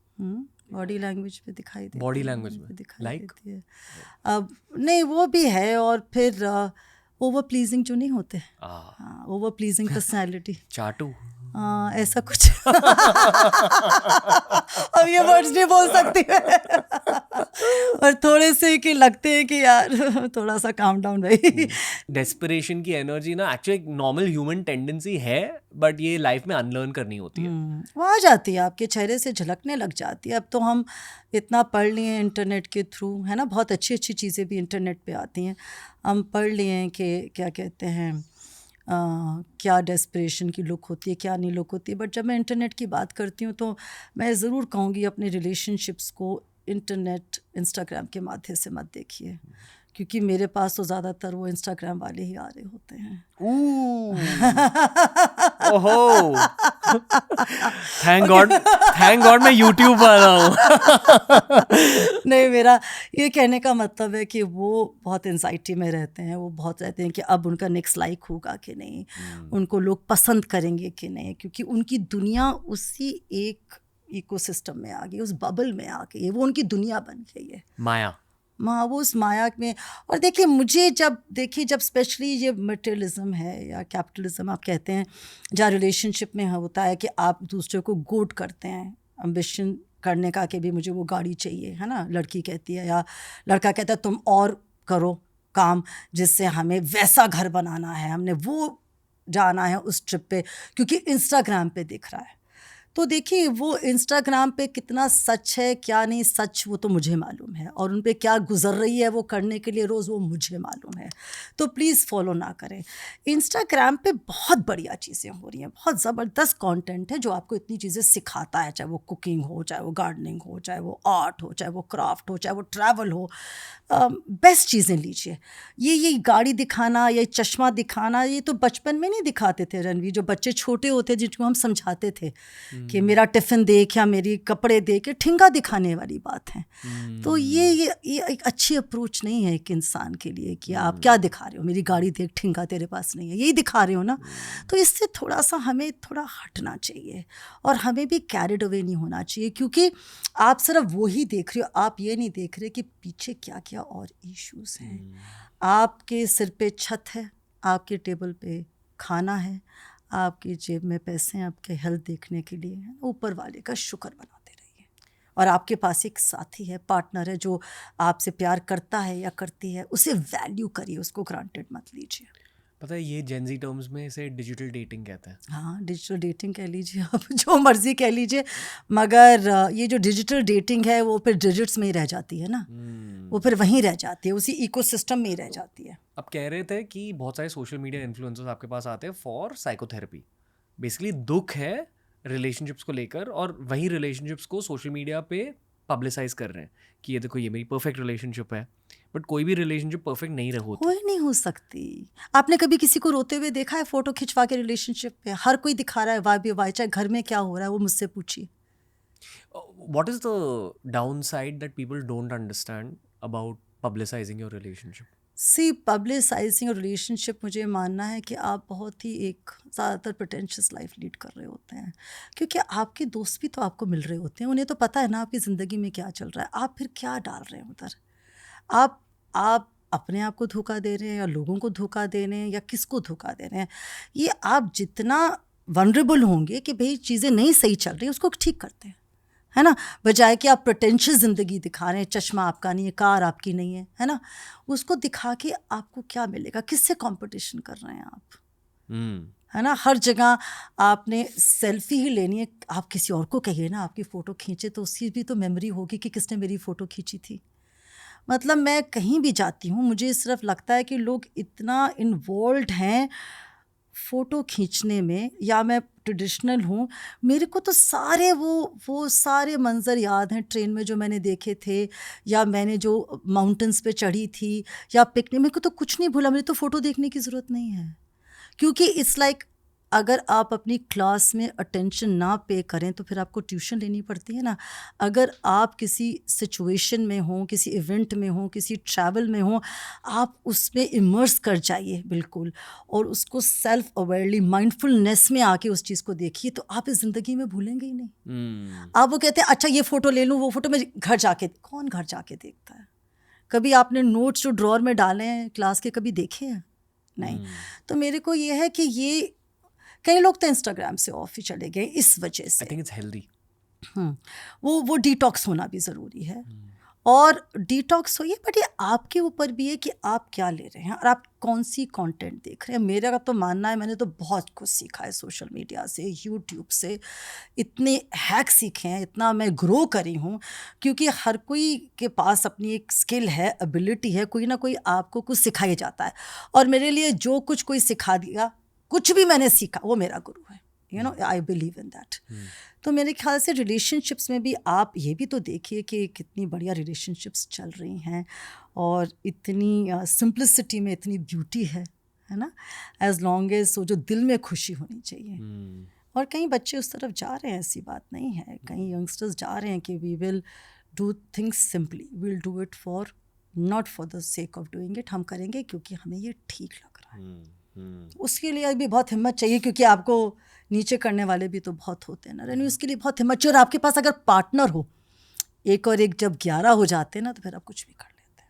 बॉडी लैंग्वेज पे दिखाई देती है। बॉडी लैंग्वेज में दिखाई देती है। अब नहीं, वो भी है, और फिर ओवर प्लीजिंग जो नहीं होते, हाँ, ओवर प्लीजिंग पर्सनैलिटी, चाटू, ऐसा कुछ अब ये वर्ड्स नहीं बोल सकती और थोड़े से कि लगते हैं कि यार थोड़ा सा काम डाउन भाई। डेस्परेशन की एनर्जी ना एक्चुअली एक नॉर्मल ह्यूमन टेंडेंसी है, बट ये लाइफ में अनलर्न करनी होती है। वो आ जाती है, आपके चेहरे से झलकने लग जाती है। अब तो हम इतना पढ़ लिए हैं इंटरनेट के थ्रू, है ना, बहुत अच्छी अच्छी चीज़ें भी इंटरनेट पे आती हैं। हम पढ़ लिए हैं कि क्या कहते हैं क्या डेस्परेशन की लुक होती है, क्या नहीं लुक होती है। बट जब मैं इंटरनेट की बात करती हूँ तो मैं ज़रूर कहूँगी अपने रिलेशनशिप्स को इंटरनेट इंस्टाग्राम के माध्यम से मत देखिए, क्योंकि मेरे पास तो ज़्यादातर वो इंस्टाग्राम वाले ही आ रहे होते हैं। ओहो, थैंक गॉड मैं यूट्यूब वाला हूँ। नहीं, मेरा ये कहने का मतलब है कि वो बहुत एंजाइटी में रहते हैं, वो बहुत रहते हैं कि अब उनका नेक्स्ट लाइक होगा कि नहीं, उनको लोग पसंद करेंगे कि नहीं, क्योंकि उनकी दुनिया उसी एक इकोसिस्टम में आ गई, उस बबल में आ गई है, वो उनकी दुनिया बन गई है, माया। वो उस माया में। और देखिए मुझे जब स्पेशली ये मटेरियलिज्म है या कैपिटलिज्म आप कहते हैं, जहाँ रिलेशनशिप में होता है कि आप दूसरे को गोड करते हैं एम्बिशन करने का कि भी मुझे वो गाड़ी चाहिए, है ना, लड़की कहती है या लड़का कहता है तुम और करो काम जिससे हमें वैसा घर बनाना है, हमने वो जाना है उस ट्रिप पे क्योंकि इंस्टाग्राम पे दिख रहा है। तो देखिए वो इंस्टाग्राम पे कितना सच है क्या नहीं सच वो तो मुझे मालूम है, और उन पे क्या गुजर रही है वो करने के लिए रोज़ वो मुझे मालूम है। तो प्लीज़ फॉलो ना करें। इंस्टाग्राम पे बहुत बढ़िया चीज़ें हो रही हैं, बहुत ज़बरदस्त कंटेंट है जो आपको इतनी चीज़ें सिखाता है, चाहे वो कुकिंग हो, चाहे वो गार्डनिंग हो, चाहे वो आर्ट हो, चाहे वो क्राफ्ट हो, चाहे वो ट्रैवल हो। बेस्ट चीज़ें लीजिए। ये गाड़ी दिखाना, ये चश्मा दिखाना, ये तो बचपन में नहीं दिखाते थे रणवीर, जो बच्चे छोटे होते जिनको हम समझाते थे कि मेरा टिफ़िन देख या मेरी कपड़े देख, ठिंगा दिखाने वाली बात है। तो ये एक अच्छी अप्रोच नहीं है एक इंसान के लिए कि आप क्या दिखा रहे हो, मेरी गाड़ी देख, ठिंगा तेरे पास नहीं है, यही दिखा रहे हो ना। तो इससे थोड़ा सा हमें थोड़ा हटना चाहिए और हमें भी कैरिड अवे नहीं होना चाहिए, क्योंकि आप सिर्फ वो ही देख रहे हो, आप ये नहीं देख रहे कि पीछे क्या क्या और इश्यूज हैं। आपके सिर पे छत है, आपके टेबल पे खाना है, आपकी जेब में पैसे हैं आपके हेल्थ देखने के लिए, ऊपर वाले का शुक्र बनाते रहिए। और आपके पास एक साथी है, पार्टनर है जो आपसे प्यार करता है या करती है, उसे वैल्यू करिए, उसको ग्रांटेड मत लीजिए। पता है ये जेनजी टर्म्स में इसे डिजिटल डेटिंग कहते हैं। हाँ, डिजिटल डेटिंग कह लीजिए, आप जो मर्जी कह लीजिए, मगर ये जो डिजिटल डेटिंग है वो फिर डिजिट्स में ही रह जाती है ना, वो फिर वहीं रह जाती है, उसी इकोसिस्टम में ही रह जाती है। अब कह रहे थे कि बहुत सारे सोशल मीडिया इन्फ्लुएंसर्स आपके पास आते हैं फॉर साइकोथेरेपी। बेसिकली दुख है रिलेशनशिप्स को लेकर, और वही रिलेशनशिप्स को सोशल मीडिया पे पब्लिसाइज कर रहे हैं कि ये देखो ये मेरी परफेक्ट रिलेशनशिप है। बट कोई भी रिलेशनशिप परफेक्ट नहीं होती, कोई नहीं हो सकती। आपने कभी किसी को रोते हुए देखा है फोटो खिंचवा के रिलेशनशिप पे? हर कोई दिखा रहा है वाई बी वाई, चाहे घर में क्या हो रहा है वो मुझसे पूछिए। What is the downside that people don't understand about publicising your relationship? See publicising relationship, मुझे मानना है कि आप बहुत ही एक ज़्यादातर प्रिटेंशियस लाइफ लीड कर रहे होते हैं, क्योंकि आपके दोस्त भी तो आपको मिल रहे होते हैं, उन्हें तो पता है ना आपकी ज़िंदगी में क्या चल रहा है, आप फिर क्या डाल रहे हैं उधर। आप अपने आप को धोखा दे रहे हैं या लोगों को धोखा दे रहे हैं या किसको धोखा दे रहे हैं। ये आप जितना वनरेबल होंगे कि भाई चीज़ें नहीं सही चल रही, उसको ठीक करते हैं, है ना, बजाय कि आप प्रिटेंशियस ज़िंदगी दिखा रहे हैं, चश्मा आपका नहीं है, कार आपकी नहीं है ना, उसको दिखा के आपको क्या मिलेगा, किससे कंपटीशन कर रहे हैं आप, है ना। हर जगह आपने सेल्फी ही लेनी है, आप किसी और को कहिए ना आपकी फ़ोटो खींचे तो उसकी भी तो मेमोरी होगी कि किसने मेरी फ़ोटो खींची थी। मतलब मैं कहीं भी जाती हूँ मुझे सिर्फ लगता है कि लोग इतना इन्वॉल्व हैं फ़ोटो खींचने में, या मैं ट्रेडिशनल हूँ, मेरे को तो सारे वो सारे मंज़र याद हैं ट्रेन में जो मैंने देखे थे, या मैंने जो माउंटेन्स पे चढ़ी थी, या पिकनिक, मेरे को तो कुछ नहीं भूला, मुझे तो फ़ोटो देखने की ज़रूरत नहीं है, क्योंकि इट्स लाइक अगर आप अपनी क्लास में अटेंशन ना पे करें तो फिर आपको ट्यूशन लेनी पड़ती है ना। अगर आप किसी सिचुएशन में हो, किसी इवेंट में हो, किसी ट्रैवल में हो, आप उसमें इमर्स कर जाइए बिल्कुल, और उसको सेल्फ अवेयरली माइंडफुलनेस में आके उस चीज़ को देखिए, तो आप इस ज़िंदगी में भूलेंगे ही नहीं। आप वो कहते हैं अच्छा ये फ़ोटो ले लूँ, वो फ़ोटो मैं घर जाके, कौन घर जाके देखता है? कभी आपने नोट्स जो ड्रॉअर में डाले हैं क्लास के कभी देखे हैं? नहीं। तो मेरे को ये है कि ये कई लोग तो इंस्टाग्राम से ऑफ ही चले गए इस वजह से। आई थिंक इट्स हेल्दी। वो डिटॉक्स होना भी ज़रूरी है, और डिटॉक्स होइए, बट ये आपके ऊपर भी है कि आप क्या ले रहे हैं और आप कौन सी कंटेंट देख रहे हैं। मेरा तो मानना है, मैंने तो बहुत कुछ सीखा है सोशल मीडिया से, यूट्यूब से, इतने हैक सीखे हैं, इतना मैं ग्रो करी हूँ, क्योंकि हर कोई के पास अपनी एक स्किल है, एबिलिटी है, कोई ना कोई आपको कुछ सिखाया जाता है। और मेरे लिए जो कुछ कोई सिखा दिया, कुछ भी मैंने सीखा, वो मेरा गुरु है। I believe in that. तो मेरे ख्याल से रिलेशनशिप्स में भी आप ये भी तो देखिए कि कितनी बढ़िया रिलेशनशिप्स चल रही हैं, और इतनी सिंप्लिसिटी में इतनी ब्यूटी है ना, एज लॉन्ग एज वो जो दिल में खुशी होनी चाहिए। और कई बच्चे उस तरफ जा रहे हैं, ऐसी बात नहीं है, कई यंगस्टर्स जा रहे हैं कि we will do things simply, we will do it for not for the sake of doing it, हम करेंगे क्योंकि हमें ये ठीक लग रहा है। उसके लिए भी बहुत हिम्मत चाहिए, क्योंकि आपको नीचे करने वाले भी तो बहुत होते हैं ना, यानी उसके लिए बहुत हिम्मत चाहिए। और आपके पास अगर पार्टनर हो, एक और एक जब 11 हो जाते हैं ना, तो फिर आप कुछ भी कर लेते हैं।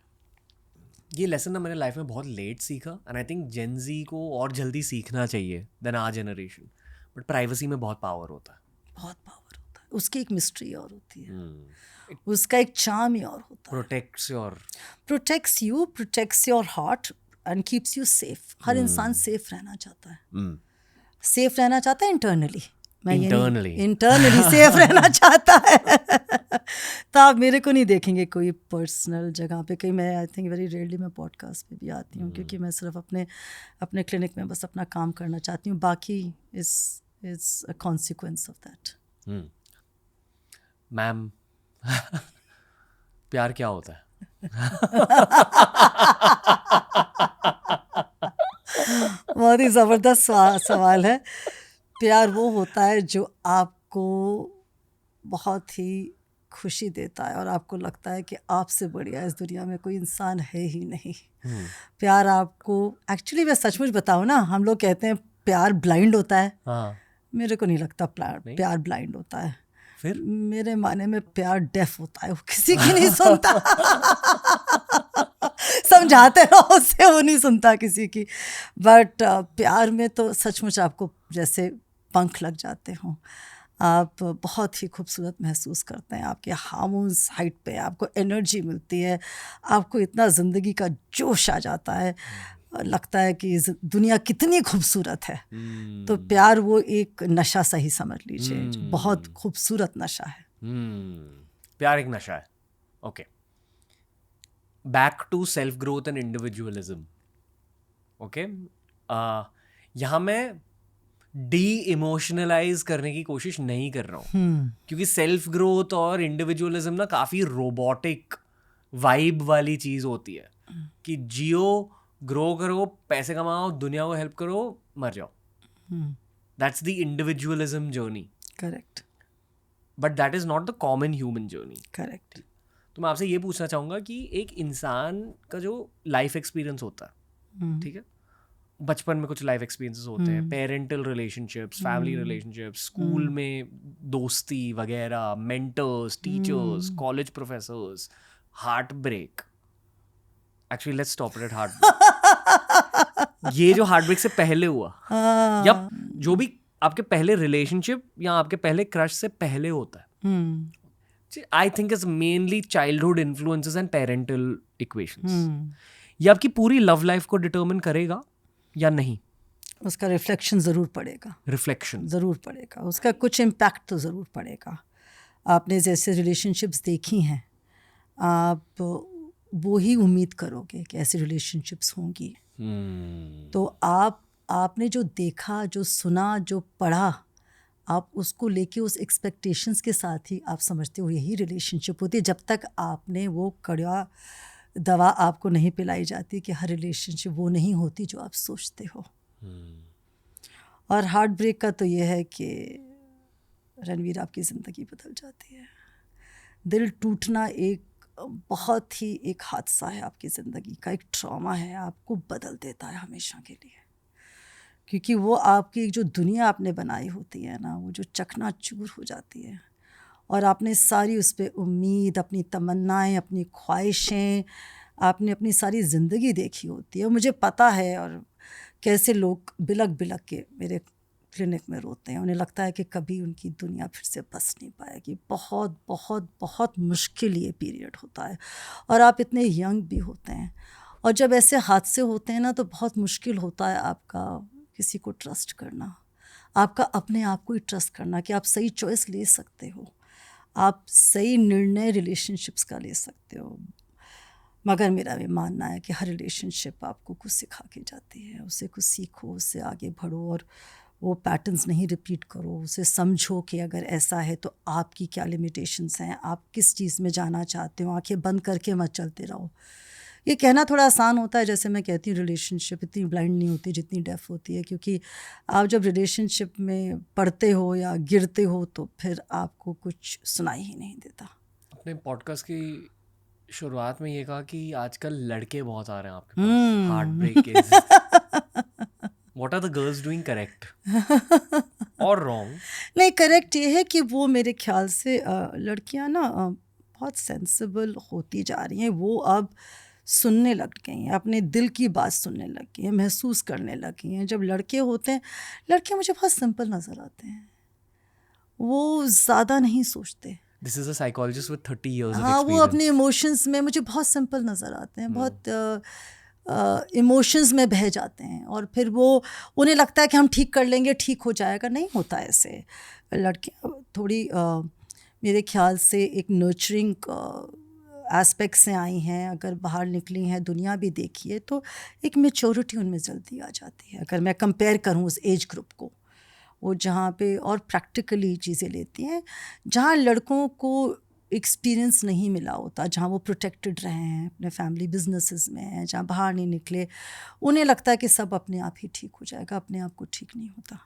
ये लेसन ना मैंने लाइफ में बहुत लेट सीखा, एंड आई थिंक जेन ज़ी को और जल्दी सीखना चाहिए than our generation. But privacy में बहुत पावर होता है, बहुत पावर होता है, उसकी एक मिस्ट्री और होती है, उसका एक चार्म ही और होता है। Protects you, protects your heart and keeps you safe. हर इंसान सेफ रहना चाहता है, सेफ रहना चाहता है इंटरनली, इंटरनली सेफ रहना चाहता है। तो आप मेरे को नहीं देखेंगे कोई पर्सनल जगह पे कहीं। मैं आई थिंक वेरी रेयरली मैं पॉडकास्ट पे भी आती हूँ, क्योंकि मैं सिर्फ अपने क्लिनिक में बस अपना काम करना चाहती हूँ, बाकी is a consequence of that. Ma'am प्यार क्या होता है? बहुत ही ज़बरदस्त सवाल है। प्यार वो होता है जो आपको बहुत ही खुशी देता है, और आपको लगता है कि आपसे बढ़िया इस दुनिया में कोई इंसान है ही नहीं। प्यार आपको, एक्चुअली मैं सचमुच बताऊँ ना, हम लोग कहते हैं प्यार ब्लाइंड होता है। मेरे को नहीं लगता प्यार ब्लाइंड होता है। फिर मेरे माने में प्यार डेफ होता है, वो किसी की नहीं सुनता। समझाते रहो उससे, वो नहीं सुनता किसी की। बट प्यार में तो सचमुच आपको जैसे पंख लग जाते हों, आप बहुत ही खूबसूरत महसूस करते हैं, आपके हार्मोन्स हाइट पे, आपको एनर्जी मिलती है, आपको इतना ज़िंदगी का जोश आ जाता है, लगता है कि दुनिया कितनी खूबसूरत है। तो प्यार वो एक नशा सही समझ लीजिए, बहुत खूबसूरत नशा है। प्यार एक नशा है। Okay, back to self growth and individualism. Okay, यहाँ मैं डी इमोशनलाइज करने की कोशिश नहीं कर रहा हूँ, क्योंकि सेल्फ ग्रोथ और इंडिविजुअलिज्म ना काफ़ी रोबोटिक वाइब वाली चीज़ होती है, कि जियो, ग्रो करो, पैसे कमाओ, दुनिया को हेल्प करो, मर जाओ। That's the individualism journey. Correct. But that is not the common human journey. Correct. तो मैं आपसे ये पूछना चाहूँगा कि एक इंसान का जो लाइफ एक्सपीरियंस होता है, ठीक है, बचपन में कुछ लाइफ एक्सपीरियंसेस होते हैं, parental relationships, family relationships, school में दोस्ती वगैरह, mentors, teachers, college professors, heartbreak. Actually let's stop it at heartbreak. ये जो हार्ट ब्रेक से पहले हुआ, या जो भी आपके पहले रिलेशनशिप या आपके पहले क्रश से पहले होता है, I think is mainly childhood influences and parental equations. ये आपकी पूरी लव लाइफ को डिटर्मिन करेगा या नहीं? उसका रिफ्लेक्शन ज़रूर पड़ेगा, रिफ्लेक्शन ज़रूर पड़ेगा, उसका कुछ इम्पैक्ट तो ज़रूर पड़ेगा। आपने जैसे रिलेशनशिप्स देखी हैं, आप वो ही उम्मीद करोगे कि ऐसी रिलेशनशिप्स होंगी। तो आपने जो देखा, जो सुना, जो पढ़ा, आप उसको लेके उस एक्सपेक्टेशंस के साथ ही आप समझते हो यही रिलेशनशिप होती है, जब तक आपने वो कड़वा दवा आपको नहीं पिलाई जाती कि हर रिलेशनशिप वो नहीं होती जो आप सोचते हो। और हार्ट ब्रेक का तो ये है कि रणवीर, आपकी ज़िंदगी बदल जाती है। दिल टूटना एक बहुत ही एक हादसा है आपकी ज़िंदगी का, एक ट्रॉमा है, आपको बदल देता है हमेशा के लिए। क्योंकि वो आपकी जो दुनिया आपने बनाई होती है ना, वो जो चकनाचूर हो जाती है, और आपने सारी उस पर उम्मीद, अपनी तमन्नाएं, अपनी ख्वाहिशें, आपने अपनी सारी ज़िंदगी देखी होती है। मुझे पता है और कैसे लोग बिलक बिलक के मेरे क्लिनिक में रोते हैं, उन्हें लगता है कि कभी उनकी दुनिया फिर से बस नहीं पाएगी। बहुत बहुत बहुत मुश्किल ये पीरियड होता है, और आप इतने यंग भी होते हैं, और जब ऐसे हादसे होते हैं ना तो बहुत मुश्किल होता है आपका किसी को ट्रस्ट करना, आपका अपने आप को ही ट्रस्ट करना कि आप सही चॉइस ले सकते हो, आप सही निर्णय रिलेशनशिप्स का ले सकते हो। मगर मेरा भी मानना है कि हर रिलेशनशिप आपको कुछ सिखा के जाती है, उससे कुछ सीखो, उससे आगे बढ़ो, और वो पैटर्न्स नहीं रिपीट करो, उसे समझो कि अगर ऐसा है तो आपकी क्या लिमिटेशंस हैं, आप किस चीज़ में जाना चाहते हो, आंखें बंद करके मत चलते रहो। ये कहना थोड़ा आसान होता है, जैसे मैं कहती हूँ रिलेशनशिप इतनी ब्लाइंड नहीं होती जितनी डेफ होती है, क्योंकि आप जब रिलेशनशिप में पढ़ते हो या गिरते हो तो फिर आपको कुछ सुनाई ही नहीं देता। अपने पॉडकास्ट की शुरुआत में ये कहा कि आजकल लड़के बहुत आ रहे हैं आपके पास, heartbreak cases. What are the girls doing correct और रॉन्ग? नहीं, करेक्ट ये है कि वो मेरे ख्याल से लड़कियां ना बहुत सेंसिबल होती जा रही हैं, वो अब सुनने लग गई हैं, अपने दिल की बात सुनने लग गई हैं, महसूस करने लग गई हैं। जब लड़के होते हैं, लड़के मुझे बहुत सिंपल नज़र आते हैं, वो ज़्यादा नहीं सोचते। This is a psychologist with 30 years of हाँ, वो experience. अपने इमोशंस में मुझे बहुत सिंपल नज़र आते हैं, बहुत इमोशंस में बह जाते हैं, और फिर वो उन्हें लगता है कि हम ठीक कर लेंगे, ठीक हो जाएगा। नहीं होता ऐसे। लड़कियाँ थोड़ी मेरे ख्याल से एक नर्चरिंग एस्पेक्ट से आई हैं, अगर बाहर निकली हैं, दुनिया भी देखी है, तो एक मेच्योरिटी उनमें जल्दी आ जाती है। अगर मैं कंपेयर करूँ उस एज ग्रुप को, वो जहाँ पे और प्रैक्टिकली चीज़ें लेती हैं, जहाँ लड़कों को एक्सपीरियंस नहीं मिला होता, जहाँ वो प्रोटेक्टेड रहे हैं, अपने फैमिली बिजनेसेस में हैं, जहाँ बाहर नहीं निकले, उन्हें लगता है कि सब अपने आप ही ठीक हो जाएगा, अपने आप को ठीक नहीं होता।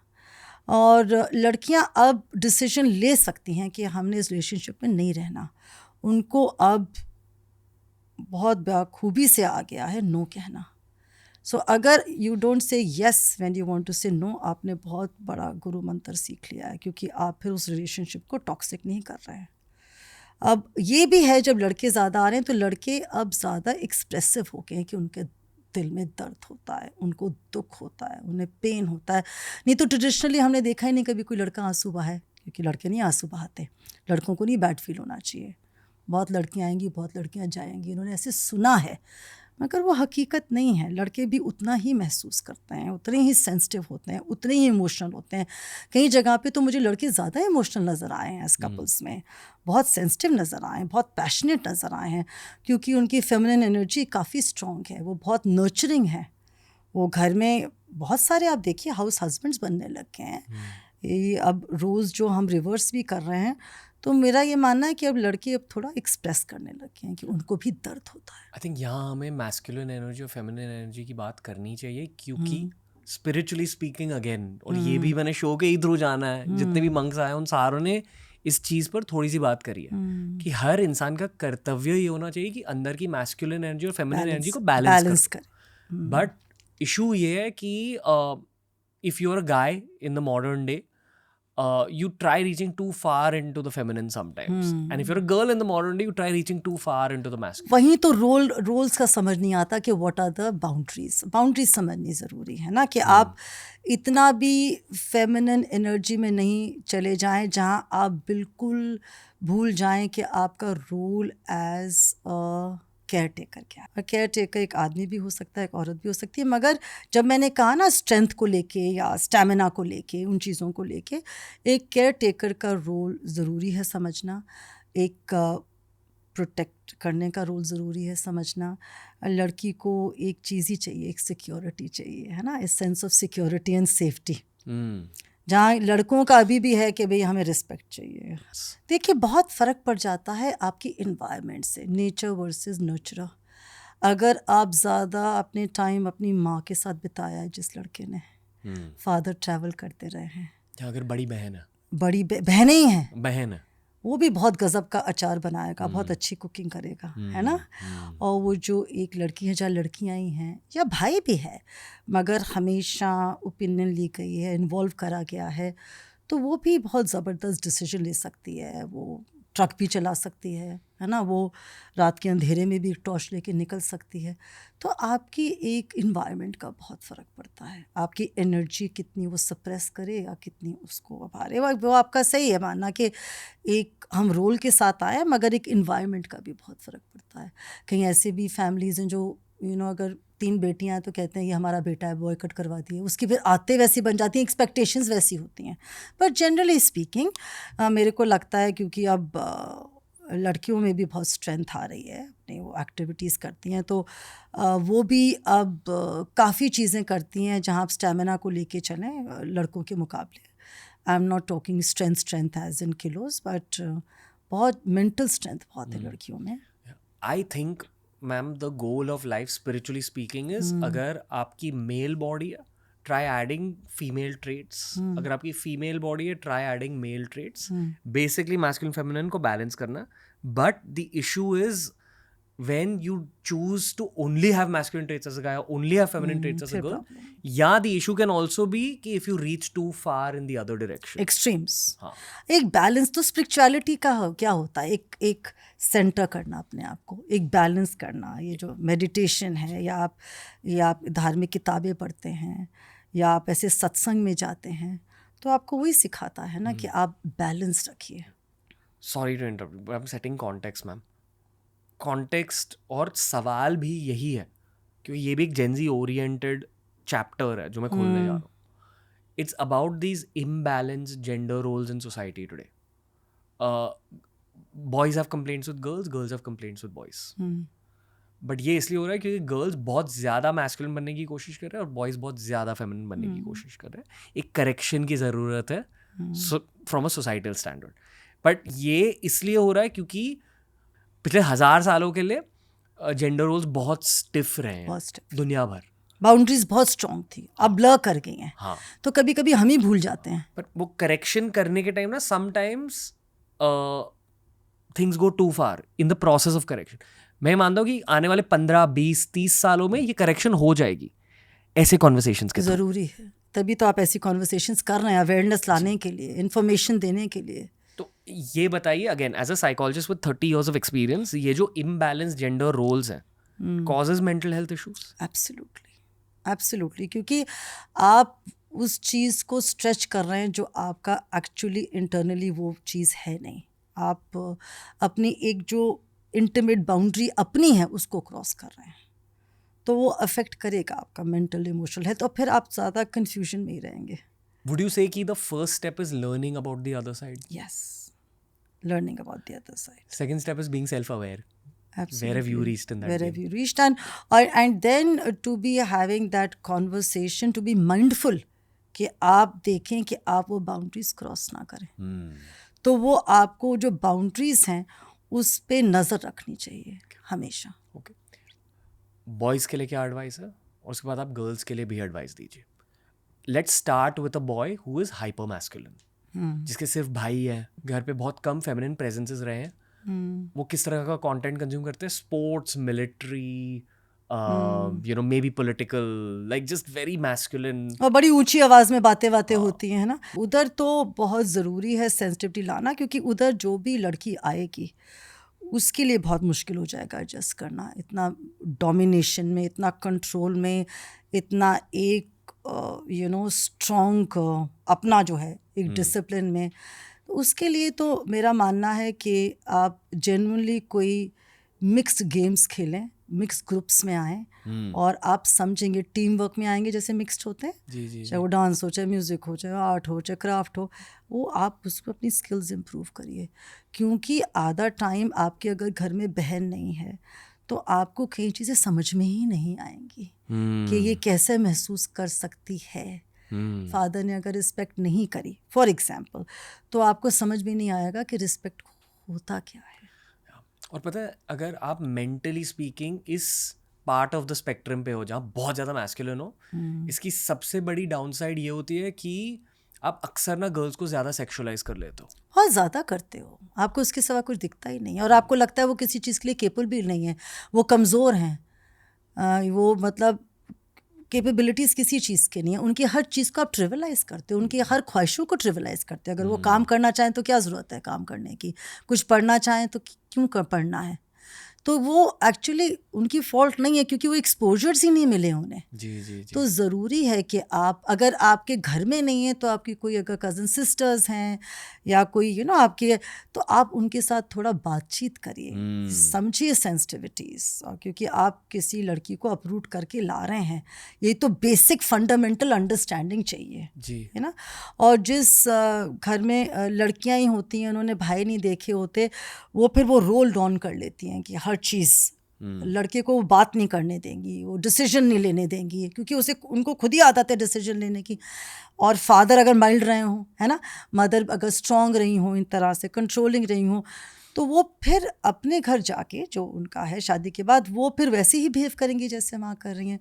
और लड़कियाँ अब डिसीजन ले सकती हैं कि हमने इस रिलेशनशिप में नहीं रहना। उनको अब बहुत बखूबी से आ गया है नो कहना। सो अगर you don't say yes when you want to say no, आपने बहुत बड़ा गुरु मंत्र सीख लिया है, क्योंकि आप फिर उस रिलेशनशिप को टॉक्सिक नहीं कर रहे हैं। अब ये भी है, जब लड़के ज़्यादा आ रहे हैं तो लड़के अब ज़्यादा एक्सप्रेसिव हो गए हैं कि उनके दिल में दर्द होता है, उनको दुख होता है, उन्हें पेन होता है। नहीं तो ट्रेडिशनली हमने देखा ही नहीं कभी कोई लड़का आंसू बहाए, क्योंकि लड़के नहीं आंसू बहाते, लड़कों को नहीं बैड फील होना चाहिए। बहुत लड़कियाँ आएंगी, बहुत लड़कियाँ जाएंगी, इन्होंने ऐसे सुना है, मगर वो हकीकत नहीं है। लड़के भी उतना ही महसूस करते हैं, उतने ही सेंसिटिव होते हैं, उतने ही इमोशनल होते हैं। कई जगह पे तो मुझे लड़के ज़्यादा इमोशनल नज़र आए हैं एज कपल्स में, बहुत सेंसिटिव नज़र आए हैं, बहुत पैशनेट नज़र आए हैं, क्योंकि उनकी फेमिनिन एनर्जी काफ़ी स्ट्रॉन्ग है, वो बहुत नर्चरिंग है। वो घर में बहुत सारे, आप देखिए, हाउस हस्बैंड्स बनने लग गए हैं। ये अब रोज़ जो हम रिवर्स भी कर रहे हैं, तो मेरा ये मानना है कि अब लड़के अब थोड़ा एक्सप्रेस करने लगे हैं कि उनको भी दर्द होता है। आई थिंक यहाँ हमें मैस्कुलिन एनर्जी और फेमिनिन एनर्जी की बात करनी चाहिए, क्योंकि स्पिरिचुअली स्पीकिंग अगेन, और ये भी मैंने शो के थ्रू जाना है, जितने भी मंक्स आए उन सारों ने इस चीज़ पर थोड़ी सी बात करी है कि हर इंसान का कर्तव्य ये होना चाहिए कि अंदर की मैस्कुलिन एनर्जी और फेमिनिन एनर्जी को बैलेंस करे। बट इशू ये है कि if you are a guy in the modern day, you try reaching too far into the feminine sometimes, and if you're a girl in the modern day, you try reaching too far into the masculine. वहीं तो roles का समझ नहीं आता कि what are the boundaries समझनी ज़रूरी है ना, कि आप इतना भी फेमिनिन एनर्जी में नहीं चले जाएं जहां आप बिल्कुल भूल जाएं कि आपका role as a caretaker क्या है। केयर टेकर एक आदमी भी हो सकता है, एक औरत भी हो सकती है, मगर जब मैंने कहा ना स्ट्रेंथ को लेके या स्टैमिना को लेके, उन चीज़ों को लेके, एक केयर टेकर का रोल ज़रूरी है समझना, एक प्रोटेक्ट करने का रोल ज़रूरी है समझना। लड़की को एक चीज़ ही चाहिए, एक सिक्योरिटी चाहिए, है ना, a sense of security and safety, जहाँ लड़कों का अभी भी है कि भाई हमें रिस्पेक्ट चाहिए। देखिए, बहुत फ़र्क पड़ जाता है आपकी इन्वायरमेंट से, नेचर वर्सेस नर्चर। अगर आप ज़्यादा अपने टाइम अपनी माँ के साथ बिताया है, जिस लड़के ने, फादर ट्रैवल करते रहे हैं, अगर बड़ी बहन है, बड़ी बहनें ही हैं, बहन है, वो भी बहुत गज़ब का अचार बनाएगा, बहुत अच्छी कुकिंग करेगा, है ना। और वो जो एक लड़की है, जहाँ लड़कियाँ ही हैं या भाई भी है, मगर हमेशा ओपिनियन ली गई है, इन्वॉल्व करा गया है, तो वो भी बहुत ज़बरदस्त डिसीजन ले सकती है। वो ट्रक भी चला सकती है ना, वो रात के अंधेरे में भी एक टॉर्च लेके निकल सकती है। तो आपकी एक इन्वायरमेंट का बहुत फ़र्क पड़ता है, आपकी एनर्जी कितनी वो सप्रेस करे या कितनी उसको उभारे। वो आपका सही है मानना कि एक हम रोल के साथ आए, मगर एक इन्वायरमेंट का भी बहुत फ़र्क पड़ता है। कहीं ऐसे भी फैमिलीज़ हैं जो अगर 3 बेटियां हैं तो कहते हैं ये हमारा बेटा है, बॉयकट करवा दिए, उसकी फिर आते वैसी बन जाती हैं, एक्सपेक्टेशंस वैसी होती हैं। पर जनरली स्पीकिंग मेरे को लगता है क्योंकि अब लड़कियों में भी बहुत स्ट्रेंथ आ रही है, अपनी वो एक्टिविटीज़ करती हैं, तो वो भी अब काफ़ी चीज़ें करती हैं जहाँ आप स्टेमिना को लेके चलें लड़कों के मुकाबले। I am not talking strength as in kilos, but बहुत मेंटल स्ट्रेंथ बहुत है लड़कियों में। I think ma'am the goal of life spiritually speaking is, अगर आपकी मेल बॉडी है ट्राई एडिंग फीमेल ट्रेट्स, अगर आपकी फीमेल बॉडी है try adding male traits, basically masculine feminine को बैलेंस करना। But the issue is when you choose to only have masculine traits as a guy or only have feminine traits as a girl, yeah, the issue can also be कि if you reach too far in the other direction, extremes. हाँ. एक balance तो spirituality का क्या होता है, एक centre करना अपने आप को, एक बैलेंस करना। ये जो मेडिटेशन है या आप धार्मिक किताबें पढ़ते हैं या आप ऐसे सत्संग में जाते हैं, तो आपको वही सिखाता है ना कि आप बैलेंस रखिए। Sorry to interrupt, but I'm setting context, ma'am. Context और सवाल भी यही है, क्योंकि ये भी एक जेंजी ओरिएंटेड चैप्टर है जो मैं खोलने जा रहा हूँ। It's about these imbalance gender roles in society today. Boys have complaints with girls, girls have complaints with boys. But ये इसलिए हो रहा है क्योंकि गर्ल्स बहुत ज़्यादा मैस्कुलिन बनने की कोशिश कर रहे हैं और बॉयज़ बहुत ज़्यादा फेमिनिन बनने की कोशिश कर रहे हैं। एक करेक्शन की ज़रूरत है from a societal standard. But ये इसलिए हो रहा है क्योंकि पिछले 1000 सालों के लिए जेंडर रोल्स बहुत स्टिफ रहे हैं, दुनिया भर बाउंड्रीज बहुत स्ट्रॉन्ग थी, अब ब्लर कर गई हैं। हाँ, तो कभी कभी हम ही भूल जाते हैं। बट वो करेक्शन करने के टाइम ना sometimes things go too far in the process of correction. मैं मानता हूँ कि आने वाले 15, 20, 30 सालों में ये करेक्शन हो जाएगी ऐसे कॉन्वर्सेशंस के। ज़रूरी है, तभी तो आप ऐसी कॉन्वर्सेशंस कर रहे हैं, अवेयरनेस लाने के लिए, इन्फॉर्मेशन देने के लिए। तो ये बताइए again as a psychologist with 30 years of experience, ये जो इम्बैलेंस जेंडर रोल्स हैं causes mental health issues? Absolutely, क्योंकि आप उस चीज़ को स्ट्रेच कर रहे हैं जो आपका एक्चुअली इंटरनली वो चीज़ है नहीं। आप अपनी एक जो इंटीमेट बाउंड्री अपनी है उसको क्रॉस कर रहे हैं, तो वो अफेक्ट करेगा आपका मेंटल इमोशनल हेल्थ, और फिर आप ज़्यादा कन्फ्यूजन में ही रहेंगे। Would you say कि the first step is learning about the other side? Yes, learning about the other side. Second step is being self-aware. Absolutely. Where have you reached in that Where game? have you reached? And then to be having that conversation, to be mindful कि आप देखें कि आप वो boundaries cross ना करें। तो वो आपको जो बाउंड्रीज हैं उस पे नज़र रखनी चाहिए हमेशा। Okay. बॉयज़ के लिए क्या एडवाइस है और उसके बाद आप गर्ल्स के लिए भी एडवाइस दीजिए। Let's start with a boy who is hyper masculine, जिसके सिर्फ भाई है, घर पे बहुत कम फेमिनिन प्रेजेंसेस रहे हैं। वो किस तरह का कंटेंट कंज्यूम करते हैं? Sports, military, you know may be political, like just very masculine, और बड़ी ऊंची आवाज़ में बातें होती हैं ना। उधर तो बहुत ज़रूरी है सेंसिटिविटी लाना, क्योंकि उधर जो भी लड़की आएगी उसके लिए बहुत मुश्किल हो जाएगा एडजस्ट करना, इतना डोमिनेशन में, इतना कंट्रोल में, इतना एक यू नो स्ट्रॉन्ग अपना जो है एक डिसिप्लिन में। तो उसके लिए तो मेरा मानना है कि आप जेन्युइनली कोई मिक्स्ड गेम्स खेलें, मिक्स ग्रुप्स में आएँ और आप समझेंगे, टीम वर्क में आएंगे जैसे मिक्स्ड होते हैं, चाहे वो डांस हो, चाहे म्यूज़िक हो, चाहे आर्ट हो, चाहे क्राफ्ट हो, वो आप उसको अपनी स्किल्स इम्प्रूव करिए। क्योंकि आधा टाइम आपके अगर घर में बहन नहीं है तो आपको कई चीज़ें समझ में ही नहीं आएंगी कि ये कैसे महसूस कर सकती है। फादर ने अगर रिस्पेक्ट नहीं करी फॉर एग्जाम्पल, तो आपको समझ में नहीं आएगा कि रिस्पेक्ट होता क्या है। और पता है, अगर आप मेंटली स्पीकिंग इस पार्ट ऑफ द स्पेक्ट्रम पे हो जहाँ बहुत ज़्यादा मैस्कुलिन हो, इसकी सबसे बड़ी डाउनसाइड ये होती है कि आप अक्सर ना गर्ल्स को ज़्यादा सेक्सुअलाइज कर लेते हो, बहुत ज़्यादा करते हो, आपको उसके सिवा कुछ दिखता ही नहीं है, और आपको लगता है वो किसी चीज़ के लिए केपेबल भी नहीं है, वो कमज़ोर हैं, वो मतलब कैपेबिलिटीज़ किसी चीज़ के नहीं है, उनकी हर चीज़ को आप ट्रिवलाइज़ करते हो, उनकी हर ख्वाहिशों को ट्रिवलाइज़ करते हो। अगर वो काम करना चाहें तो क्या ज़रूरत है काम करने की, कुछ पढ़ना चाहें तो क्यों पढ़ना है। तो वो एक्चुअली उनकी फॉल्ट नहीं है, क्योंकि वो एक्सपोजर्स ही नहीं मिले उन्हें। जी। तो ज़रूरी है कि आप, अगर आपके घर में नहीं है तो आपकी कोई अगर कज़न सिस्टर्स हैं या कोई आपके, तो आप उनके साथ थोड़ा बातचीत करिए, समझिए सेंसिटिविटीज़। और क्योंकि आप किसी लड़की को अपरूट करके ला रहे हैं, ये तो बेसिक फंडामेंटल अंडरस्टैंडिंग चाहिए जी। है ना। और जिस घर में लड़कियां ही होती हैं, उन्होंने भाई नहीं देखे होते, वो फिर वो रोल डॉन कर लेती हैं कि हर चीज़ लड़के को बात नहीं करने देंगी, वो डिसीजन नहीं लेने देंगी, क्योंकि उनको खुद ही आदत है डिसीजन लेने की। और फादर अगर माइल्ड रहे हों, है ना, मदर अगर स्ट्रॉन्ग रही हों, इन तरह से कंट्रोलिंग रही हों, तो वो फिर अपने घर जाके जो उनका है शादी के बाद, वो फिर वैसे ही बिहेव करेंगी जैसे माँ कर रही हैं।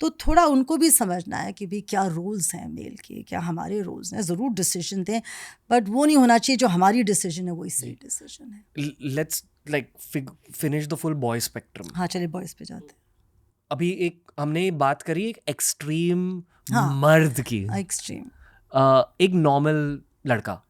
तो थोड़ा उनको भी समझना है कि भाई क्या रोल्स हैं मेल के, क्या हमारे रोल्स हैं। ज़रूर डिसीजन दें, बट वो नहीं होना चाहिए जो हमारी डिसीजन है वही सही डिसीजन है। Let's like finish the full boy spectrum. हाँ, चलिए बॉयज़ पे जाते हैं। अभी हमने बात करी एक एक्सट्रीम हाँ, मर्द की, एक्सट्रीम। एक नॉर्मल लड़का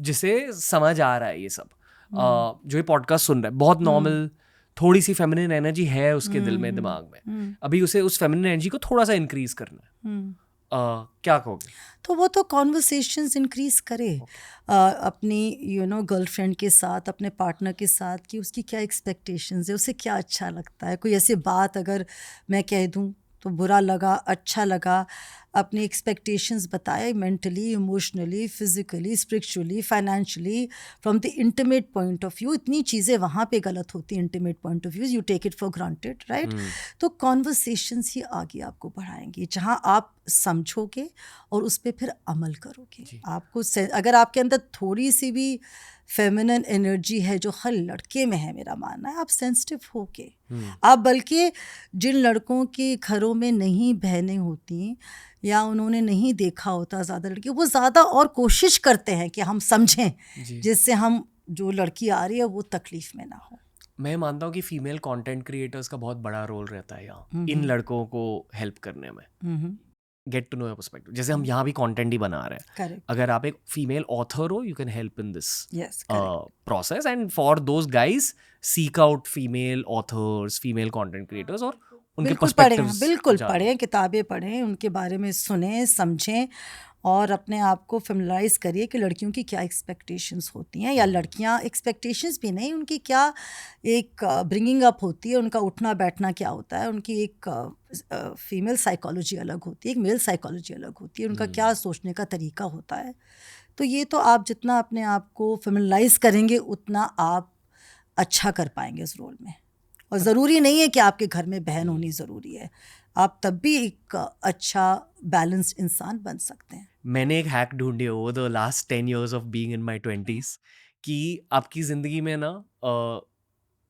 जिसे समझ आ रहा है ये सब, जो ये पॉडकास्ट सुन रहा है, बहुत नॉर्मल, थोड़ी सी फेमिनिन एनर्जी है उसके दिल में, दिमाग में, अभी उसे उस फेमिनिन एनर्जी को थोड़ा सा इंक्रीज करना है, क्या कहोगे? तो वो तो कॉन्वर्सेशंस इंक्रीज करे अपनी गर्लफ्रेंड के साथ, अपने पार्टनर के साथ, कि उसकी क्या एक्सपेक्टेशंस है, उसे क्या अच्छा लगता है। कोई ऐसी बात अगर मैं कह दूं तो बुरा लगा, अच्छा लगा, अपनी एक्सपेक्टेशंस बताए, mentally, emotionally, physically, spiritually, financially, from the intimate point of view. इतनी चीज़ें वहाँ पे गलत होती हैं intimate point of view, you take it for granted, right. तो कॉन्वर्सेशंस ही आगे आपको बढ़ाएंगी, जहाँ आप समझोगे और उस पर फिर अमल करोगे। आपको अगर आपके अंदर थोड़ी सी भी फेमिनिन एनर्जी है, जो हर लड़के में है, मेरा मानना है, आप सेंसिटिव होके आप, बल्कि जिन लड़कों के घरों में नहीं बहनें होती या उन्होंने नहीं देखा होता ज़्यादा लड़की, वो ज़्यादा और कोशिश करते हैं कि हम समझें, जिससे हम जो लड़की आ रही है वो तकलीफ़ में ना हो। मैं मानता हूँ कि फीमेल कंटेंट क्रिएटर्स का बहुत बड़ा रोल रहता है यहाँ इन लड़कों को हेल्प करने में, get to know your perspective. जैसे हम यहाँ भी कंटेंट ही बना रहे हैं, Correct. अगर आप एक फीमेल ऑथर हो, you can help in this Yes, process, and for those guys seek out female authors, female content creators, और उनके पर्सपेक्टिव्स बिल्कुल पढ़ें, किताबें पढ़ें, उनके बारे में सुनें, समझें, और अपने आप को फेमिनलाइज करिए कि लड़कियों की क्या एक्सपेक्टेशंस होती हैं, या लड़कियां एक्सपेक्टेशंस भी नहीं, उनकी क्या एक ब्रिंगिंग अप होती है, उनका उठना बैठना क्या होता है, उनकी एक फीमेल साइकोलॉजी अलग होती है, एक मेल साइकोलॉजी अलग होती है, उनका क्या सोचने का तरीका होता है। तो ये तो आप जितना अपने आप को फेमिनलाइज करेंगे उतना आप अच्छा कर पाएंगे उस रोल में। और ज़रूरी नहीं है कि आपके घर में बहन होनी ज़रूरी है, आप तब भी एक अच्छा बैलेंस्ड इंसान बन सकते हैं। मैंने एक हैक ढूंढी over the last 10 years of being in my 20s कि आपकी ज़िंदगी में ना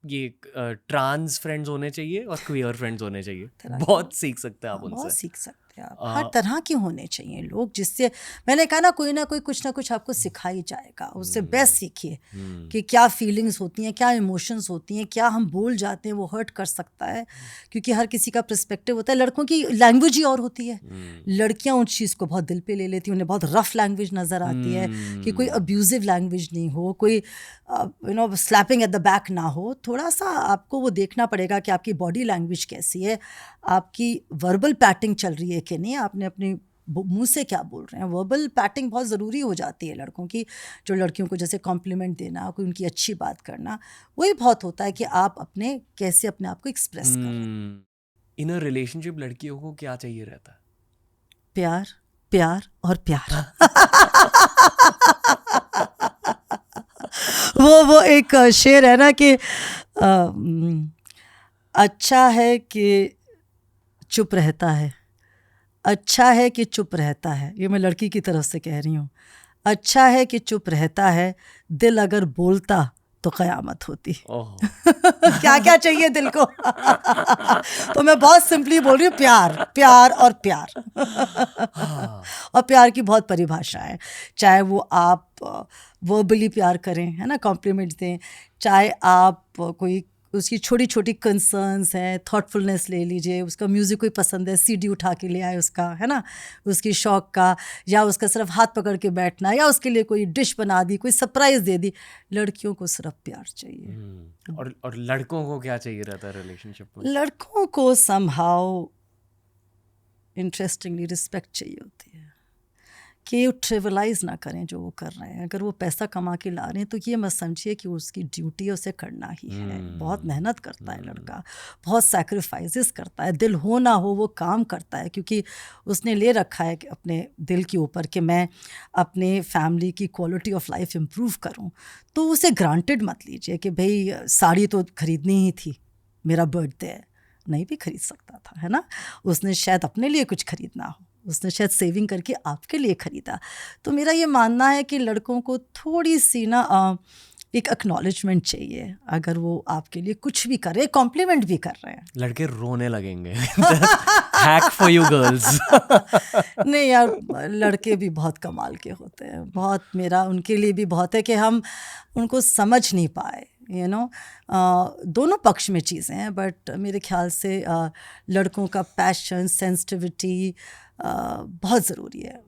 ये ट्रांस फ्रेंड्स होने चाहिए और क्वियर फ्रेंड्स होने चाहिए। बहुत सीख सकते हैं आप उनसे, बहुत सीख सकते हैं आप, हर तरह के होने चाहिए लोग, जिससे मैंने कहा ना कोई ना कोई कुछ ना कुछ आपको सिखाई जाएगा, उससे बेस्ट सीखिए कि क्या फीलिंग्स होती हैं, क्या इमोशंस होती हैं, क्या हम बोल जाते हैं वो हर्ट कर सकता है, क्योंकि हर किसी का पर्सपेक्टिव होता है। लड़कों की लैंग्वेज ही और होती है, लड़कियां उस चीज़ को बहुत दिल पे ले लेती हैं, उन्हें बहुत रफ लैंग्वेज नज़र आती है, कि कोई अब्यूजिव लैंग्वेज नहीं हो, कोई स्लैपिंग एट द बैक ना हो। थोड़ा सा आपको वो देखना पड़ेगा कि आपकी बॉडी लैंग्वेज कैसी है, आपकी वर्बल पैटिंग चल रही है कि नहीं, आपने अपने मुंह से क्या बोल रहे हैं। वर्बल पैटिंग बहुत ज़रूरी हो जाती है लड़कों की, जो लड़कियों को जैसे कॉम्प्लीमेंट देना, कोई उनकी अच्छी बात करना, वही बहुत होता है कि आप कैसे अपने आप को एक्सप्रेस करें। इन अ रिलेशनशिप लड़कियों को क्या चाहिए रहता है? प्यार, प्यार और प्यार। वो एक शेर है ना कि अच्छा है कि चुप रहता है, अच्छा है कि चुप रहता है। ये मैं लड़की की तरफ से कह रही हूँ। अच्छा है कि चुप रहता है, दिल अगर बोलता तो क़यामत होती। क्या क्या चाहिए दिल को? तो मैं बहुत सिंपली बोल रही हूँ, प्यार, प्यार और प्यार। और प्यार की बहुत परिभाषा है, चाहे वो आप वर्बली प्यार करें, है ना, कॉम्प्लीमेंट्स दें, चाहे आप कोई उसकी छोटी छोटी कंसर्न्स हैं, थॉटफुलनेस ले लीजिए, उसका म्यूज़िक कोई पसंद है, सीडी उठा के ले आए उसका, है ना, उसकी शौक का, या उसका सिर्फ हाथ पकड़ के बैठना, या उसके लिए कोई डिश बना दी, कोई सरप्राइज़ दे दी। लड़कियों को सिर्फ प्यार चाहिए। और लड़कों को क्या चाहिए रहता है रिलेशनशिप में? लड़कों को समहाउ इंटरेस्टिंगली रिस्पेक्ट चाहिए होती है, कि वो ट्रिवलाइज ना करें जो वो कर रहे हैं। अगर वो पैसा कमा के ला रहे हैं तो ये मत समझिए कि उसकी ड्यूटी है, उसे करना ही है। बहुत मेहनत करता है लड़का, बहुत सैक्रिफाइसेस करता है, दिल हो ना हो वो काम करता है, क्योंकि उसने ले रखा है कि अपने दिल के ऊपर कि मैं अपने फैमिली की क्वालिटी ऑफ लाइफ इम्प्रूव करूं। तो उसे ग्रांटेड मत लीजिए कि भाई साड़ी तो खरीदनी ही थी, मेरा बर्थडे है, नहीं भी खरीद सकता था, है ना। उसने शायद अपने लिए कुछ खरीदना हो, उसने शायद सेविंग करके आपके लिए ख़रीदा। तो मेरा ये मानना है कि लड़कों को थोड़ी सी ना एक एक्नॉलेजमेंट चाहिए। अगर वो आपके लिए कुछ भी कर रहे हैं, कॉम्प्लीमेंट भी कर रहे हैं, लड़के रोने लगेंगे। Hack for you girls. नहीं यार, लड़के भी बहुत कमाल के होते हैं, बहुत। मेरा उनके लिए भी बहुत है कि हम उनको समझ नहीं पाए, यू नो। दोनों पक्ष में चीज़ें हैं, बट मेरे ख्याल से लड़कों का पैशन, सेंसिटिविटी बहुत ज़रूरी है,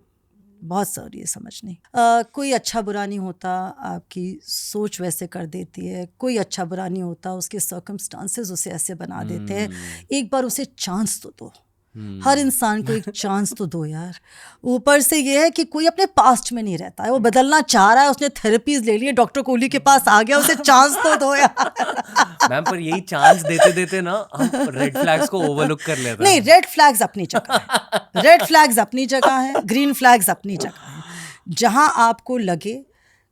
बहुत ज़रूरी है समझनी। कोई अच्छा बुरा नहीं होता, आपकी सोच वैसे कर देती है। कोई अच्छा बुरा नहीं होता, उसके सर्कमस्टांसेस उसे ऐसे बना देते हैं। एक बार उसे चांस तो दो, हर इंसान को एक चांस तो दो यार। ऊपर से ये है कि कोई अपने पास्ट में नहीं रहता है, वो बदलना चाह रहा है, उसने थेरेपीज ले ली, डॉक्टर कोहली के पास आ गया, उसे चांस तो दो यार। मैम पर यही चांस देते देते ना हम रेड फ्लैग्स को ओवरलुक कर लेते हैं। नहीं, रेड फ्लैग्स अपनी जगह है, रेड फ्लैग्स अपनी जगह है, ग्रीन फ्लैग्स अपनी जगह है। जहां आपको लगे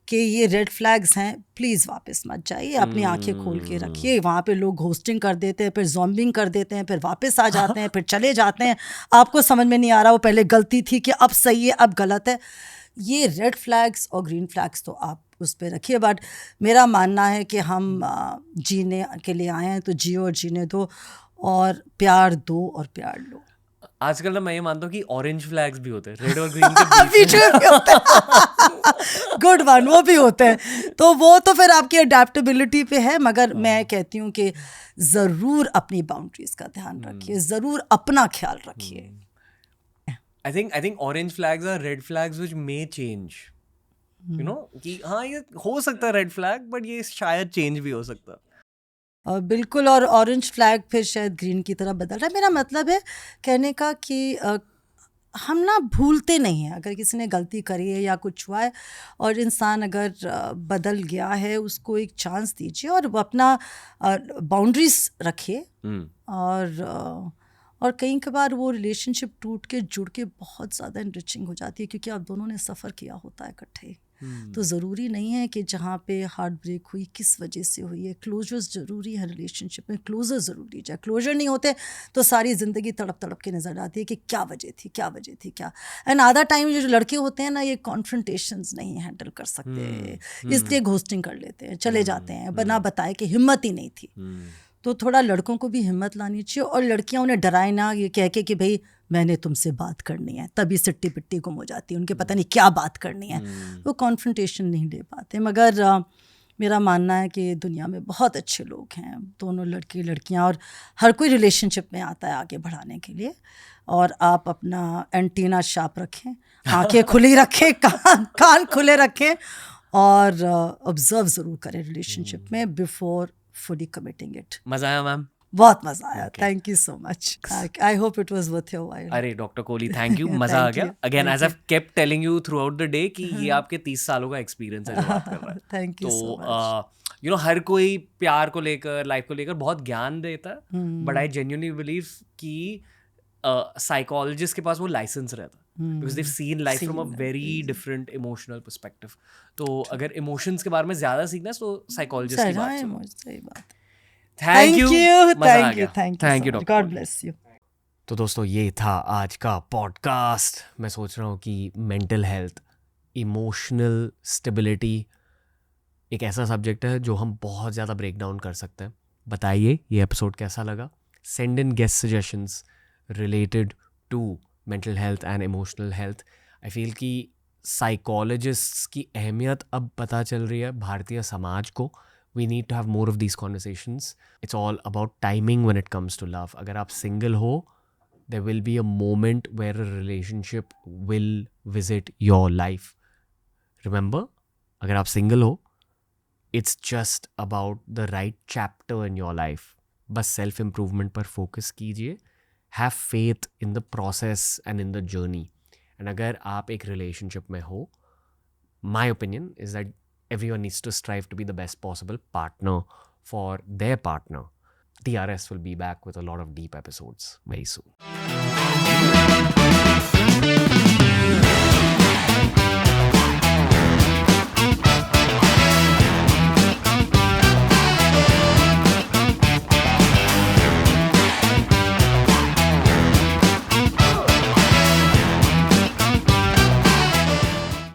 कि ये रेड फ्लैग्स हैं, प्लीज़ वापस मत जाइए, अपनी आंखें खोल के रखिए। वहाँ पे लोग होस्टिंग कर देते हैं, फिर ज़ॉम्बिंग कर देते हैं, फिर वापस आ जाते हैं, फिर चले जाते हैं। आपको समझ में नहीं आ रहा वो पहले गलती थी कि अब सही है, अब गलत है। ये रेड फ्लैग्स और ग्रीन फ्लैग्स तो आप उस पर रखिए, बट मेरा मानना है कि हम जीने के लिए आए हैं तो जियो और जीने दो, और प्यार दो और प्यार लो। आजकल ना मैं ये मानता हूँ कि ऑरेंज फ्लैग्स भी होते हैं, रेड और ग्रीन के बीच में भी होते हैं। गुड वन, वो भी होते हैं। तो वो तो फिर आपकी अडेप्टेबिलिटी पे है, मगर मैं कहती हूँ कि ज़रूर अपनी बाउंड्रीज का ध्यान रखिए, ज़रूर अपना ख्याल रखिए। I think orange flags are red flags which may change. You know कि हाँ ये हो सकता है रेड फ्लैग, बट ये शायद चेंज भी हो सकता है। बिल्कुल, और ऑरेंज फ्लैग फिर शायद ग्रीन की तरफ बदल रहा है। मेरा मतलब है कहने का कि हम ना भूलते नहीं हैं। अगर किसी ने गलती करी है या कुछ हुआ है और इंसान अगर बदल गया है, उसको एक चांस दीजिए और वो अपना बाउंड्रीज रखिए। और कई बार वो रिलेशनशिप टूट के जुड़ के बहुत ज़्यादा इनरिचिंग हो जाती है, क्योंकि आप दोनों ने सफ़र किया होता है इकट्ठे। तो ज़रूरी नहीं है कि जहाँ पे हार्ट ब्रेक हुई किस वजह से हुई है। क्लोजर्स ज़रूरी है रिलेशनशिप में, क्लोजर ज़रूरी है। क्लोजर नहीं होते तो सारी ज़िंदगी तड़प तड़प के नज़र आती है कि क्या वजह थी, क्या वजह थी, क्या। एंड आधा टाइम जो लड़के होते हैं ना, ये कॉन्फ्रंटेशंस नहीं हैंडल कर सकते, इसलिए घोस्टिंग कर लेते हैं, चले जाते हैं बिना बताए कि हिम्मत ही नहीं थी। तो थोड़ा लड़कों को भी हिम्मत लानी चाहिए, और लड़कियां उन्हें डराए ना ये कह के कि भाई मैंने तुमसे बात करनी है, तभी सिट्टी पिट्टी गुम हो जाती है, उनके पता नहीं क्या बात करनी है, वो कॉन्फ्रंटेशन नहीं ले पाते। मगर मेरा मानना है कि दुनिया में बहुत अच्छे लोग हैं, दोनों लड़के लड़कियां, और हर कोई रिलेशनशिप में आता है आगे बढ़ाने के लिए। और आप अपना एंटीना शार्प रखें, आंखें खुली रखें, कान खुले रखें, और ऑब्जर्व ज़रूर करें रिलेशनशिप में बिफोर fully committing it. मजा आया मैम? बहुत मजा आया। Thank you so much. I hope it was worth your while. अरे डॉक्टर कोहली, थैंक यू, मजा आ गया। Again as I kept telling you throughout the day कि ये आपके 30 सालों का एक्सपीरियंस है जो बात कर रहा है। Thank you so much. You know हर कोई प्यार को लेकर, लाइफ को लेकर बहुत ज्ञान देता है, बट आई जेन्युइनली बिलीव कि साइकोलॉजिस्ट के पास वो लाइसेंस रहता है, because they've seen life from a very different emotional perspective. तो अगर इमोशंस के बारे में ज्यादा सीखना है तो साइकोलॉजिस्ट की बात सुनो। सही बात। Thank you, thank you, God bless you. तो दोस्तों ये था आज का पॉडकास्ट। मैं सोच रहा हूँ कि मेंटल हेल्थ, इमोशनल स्टेबिलिटी एक ऐसा सब्जेक्ट है जो हम बहुत ज़्यादा ब्रेक डाउन कर सकते हैं। बताइए ये एपिसोड कैसा लगा। Send in guest suggestions related to mental health and emotional health. I feel कि साइकोलॉजिस्ट्स की अहमियत अब पता चल रही है भारतीय समाज को, We need to have more of these conversations. It's all about timing when it comes to love. अगर आप single हो, there will be a moment where a relationship will visit your life. Remember, अगर आप single हो, it's just about the right chapter in your life. बस self improvement पर focus कीजिए. Have faith in the process and in the journey. And अगर आप एक relationship में हो, my opinion is that everyone needs to strive to be the best possible partner for their partner. TRS will be back with a lot of deep episodes very soon.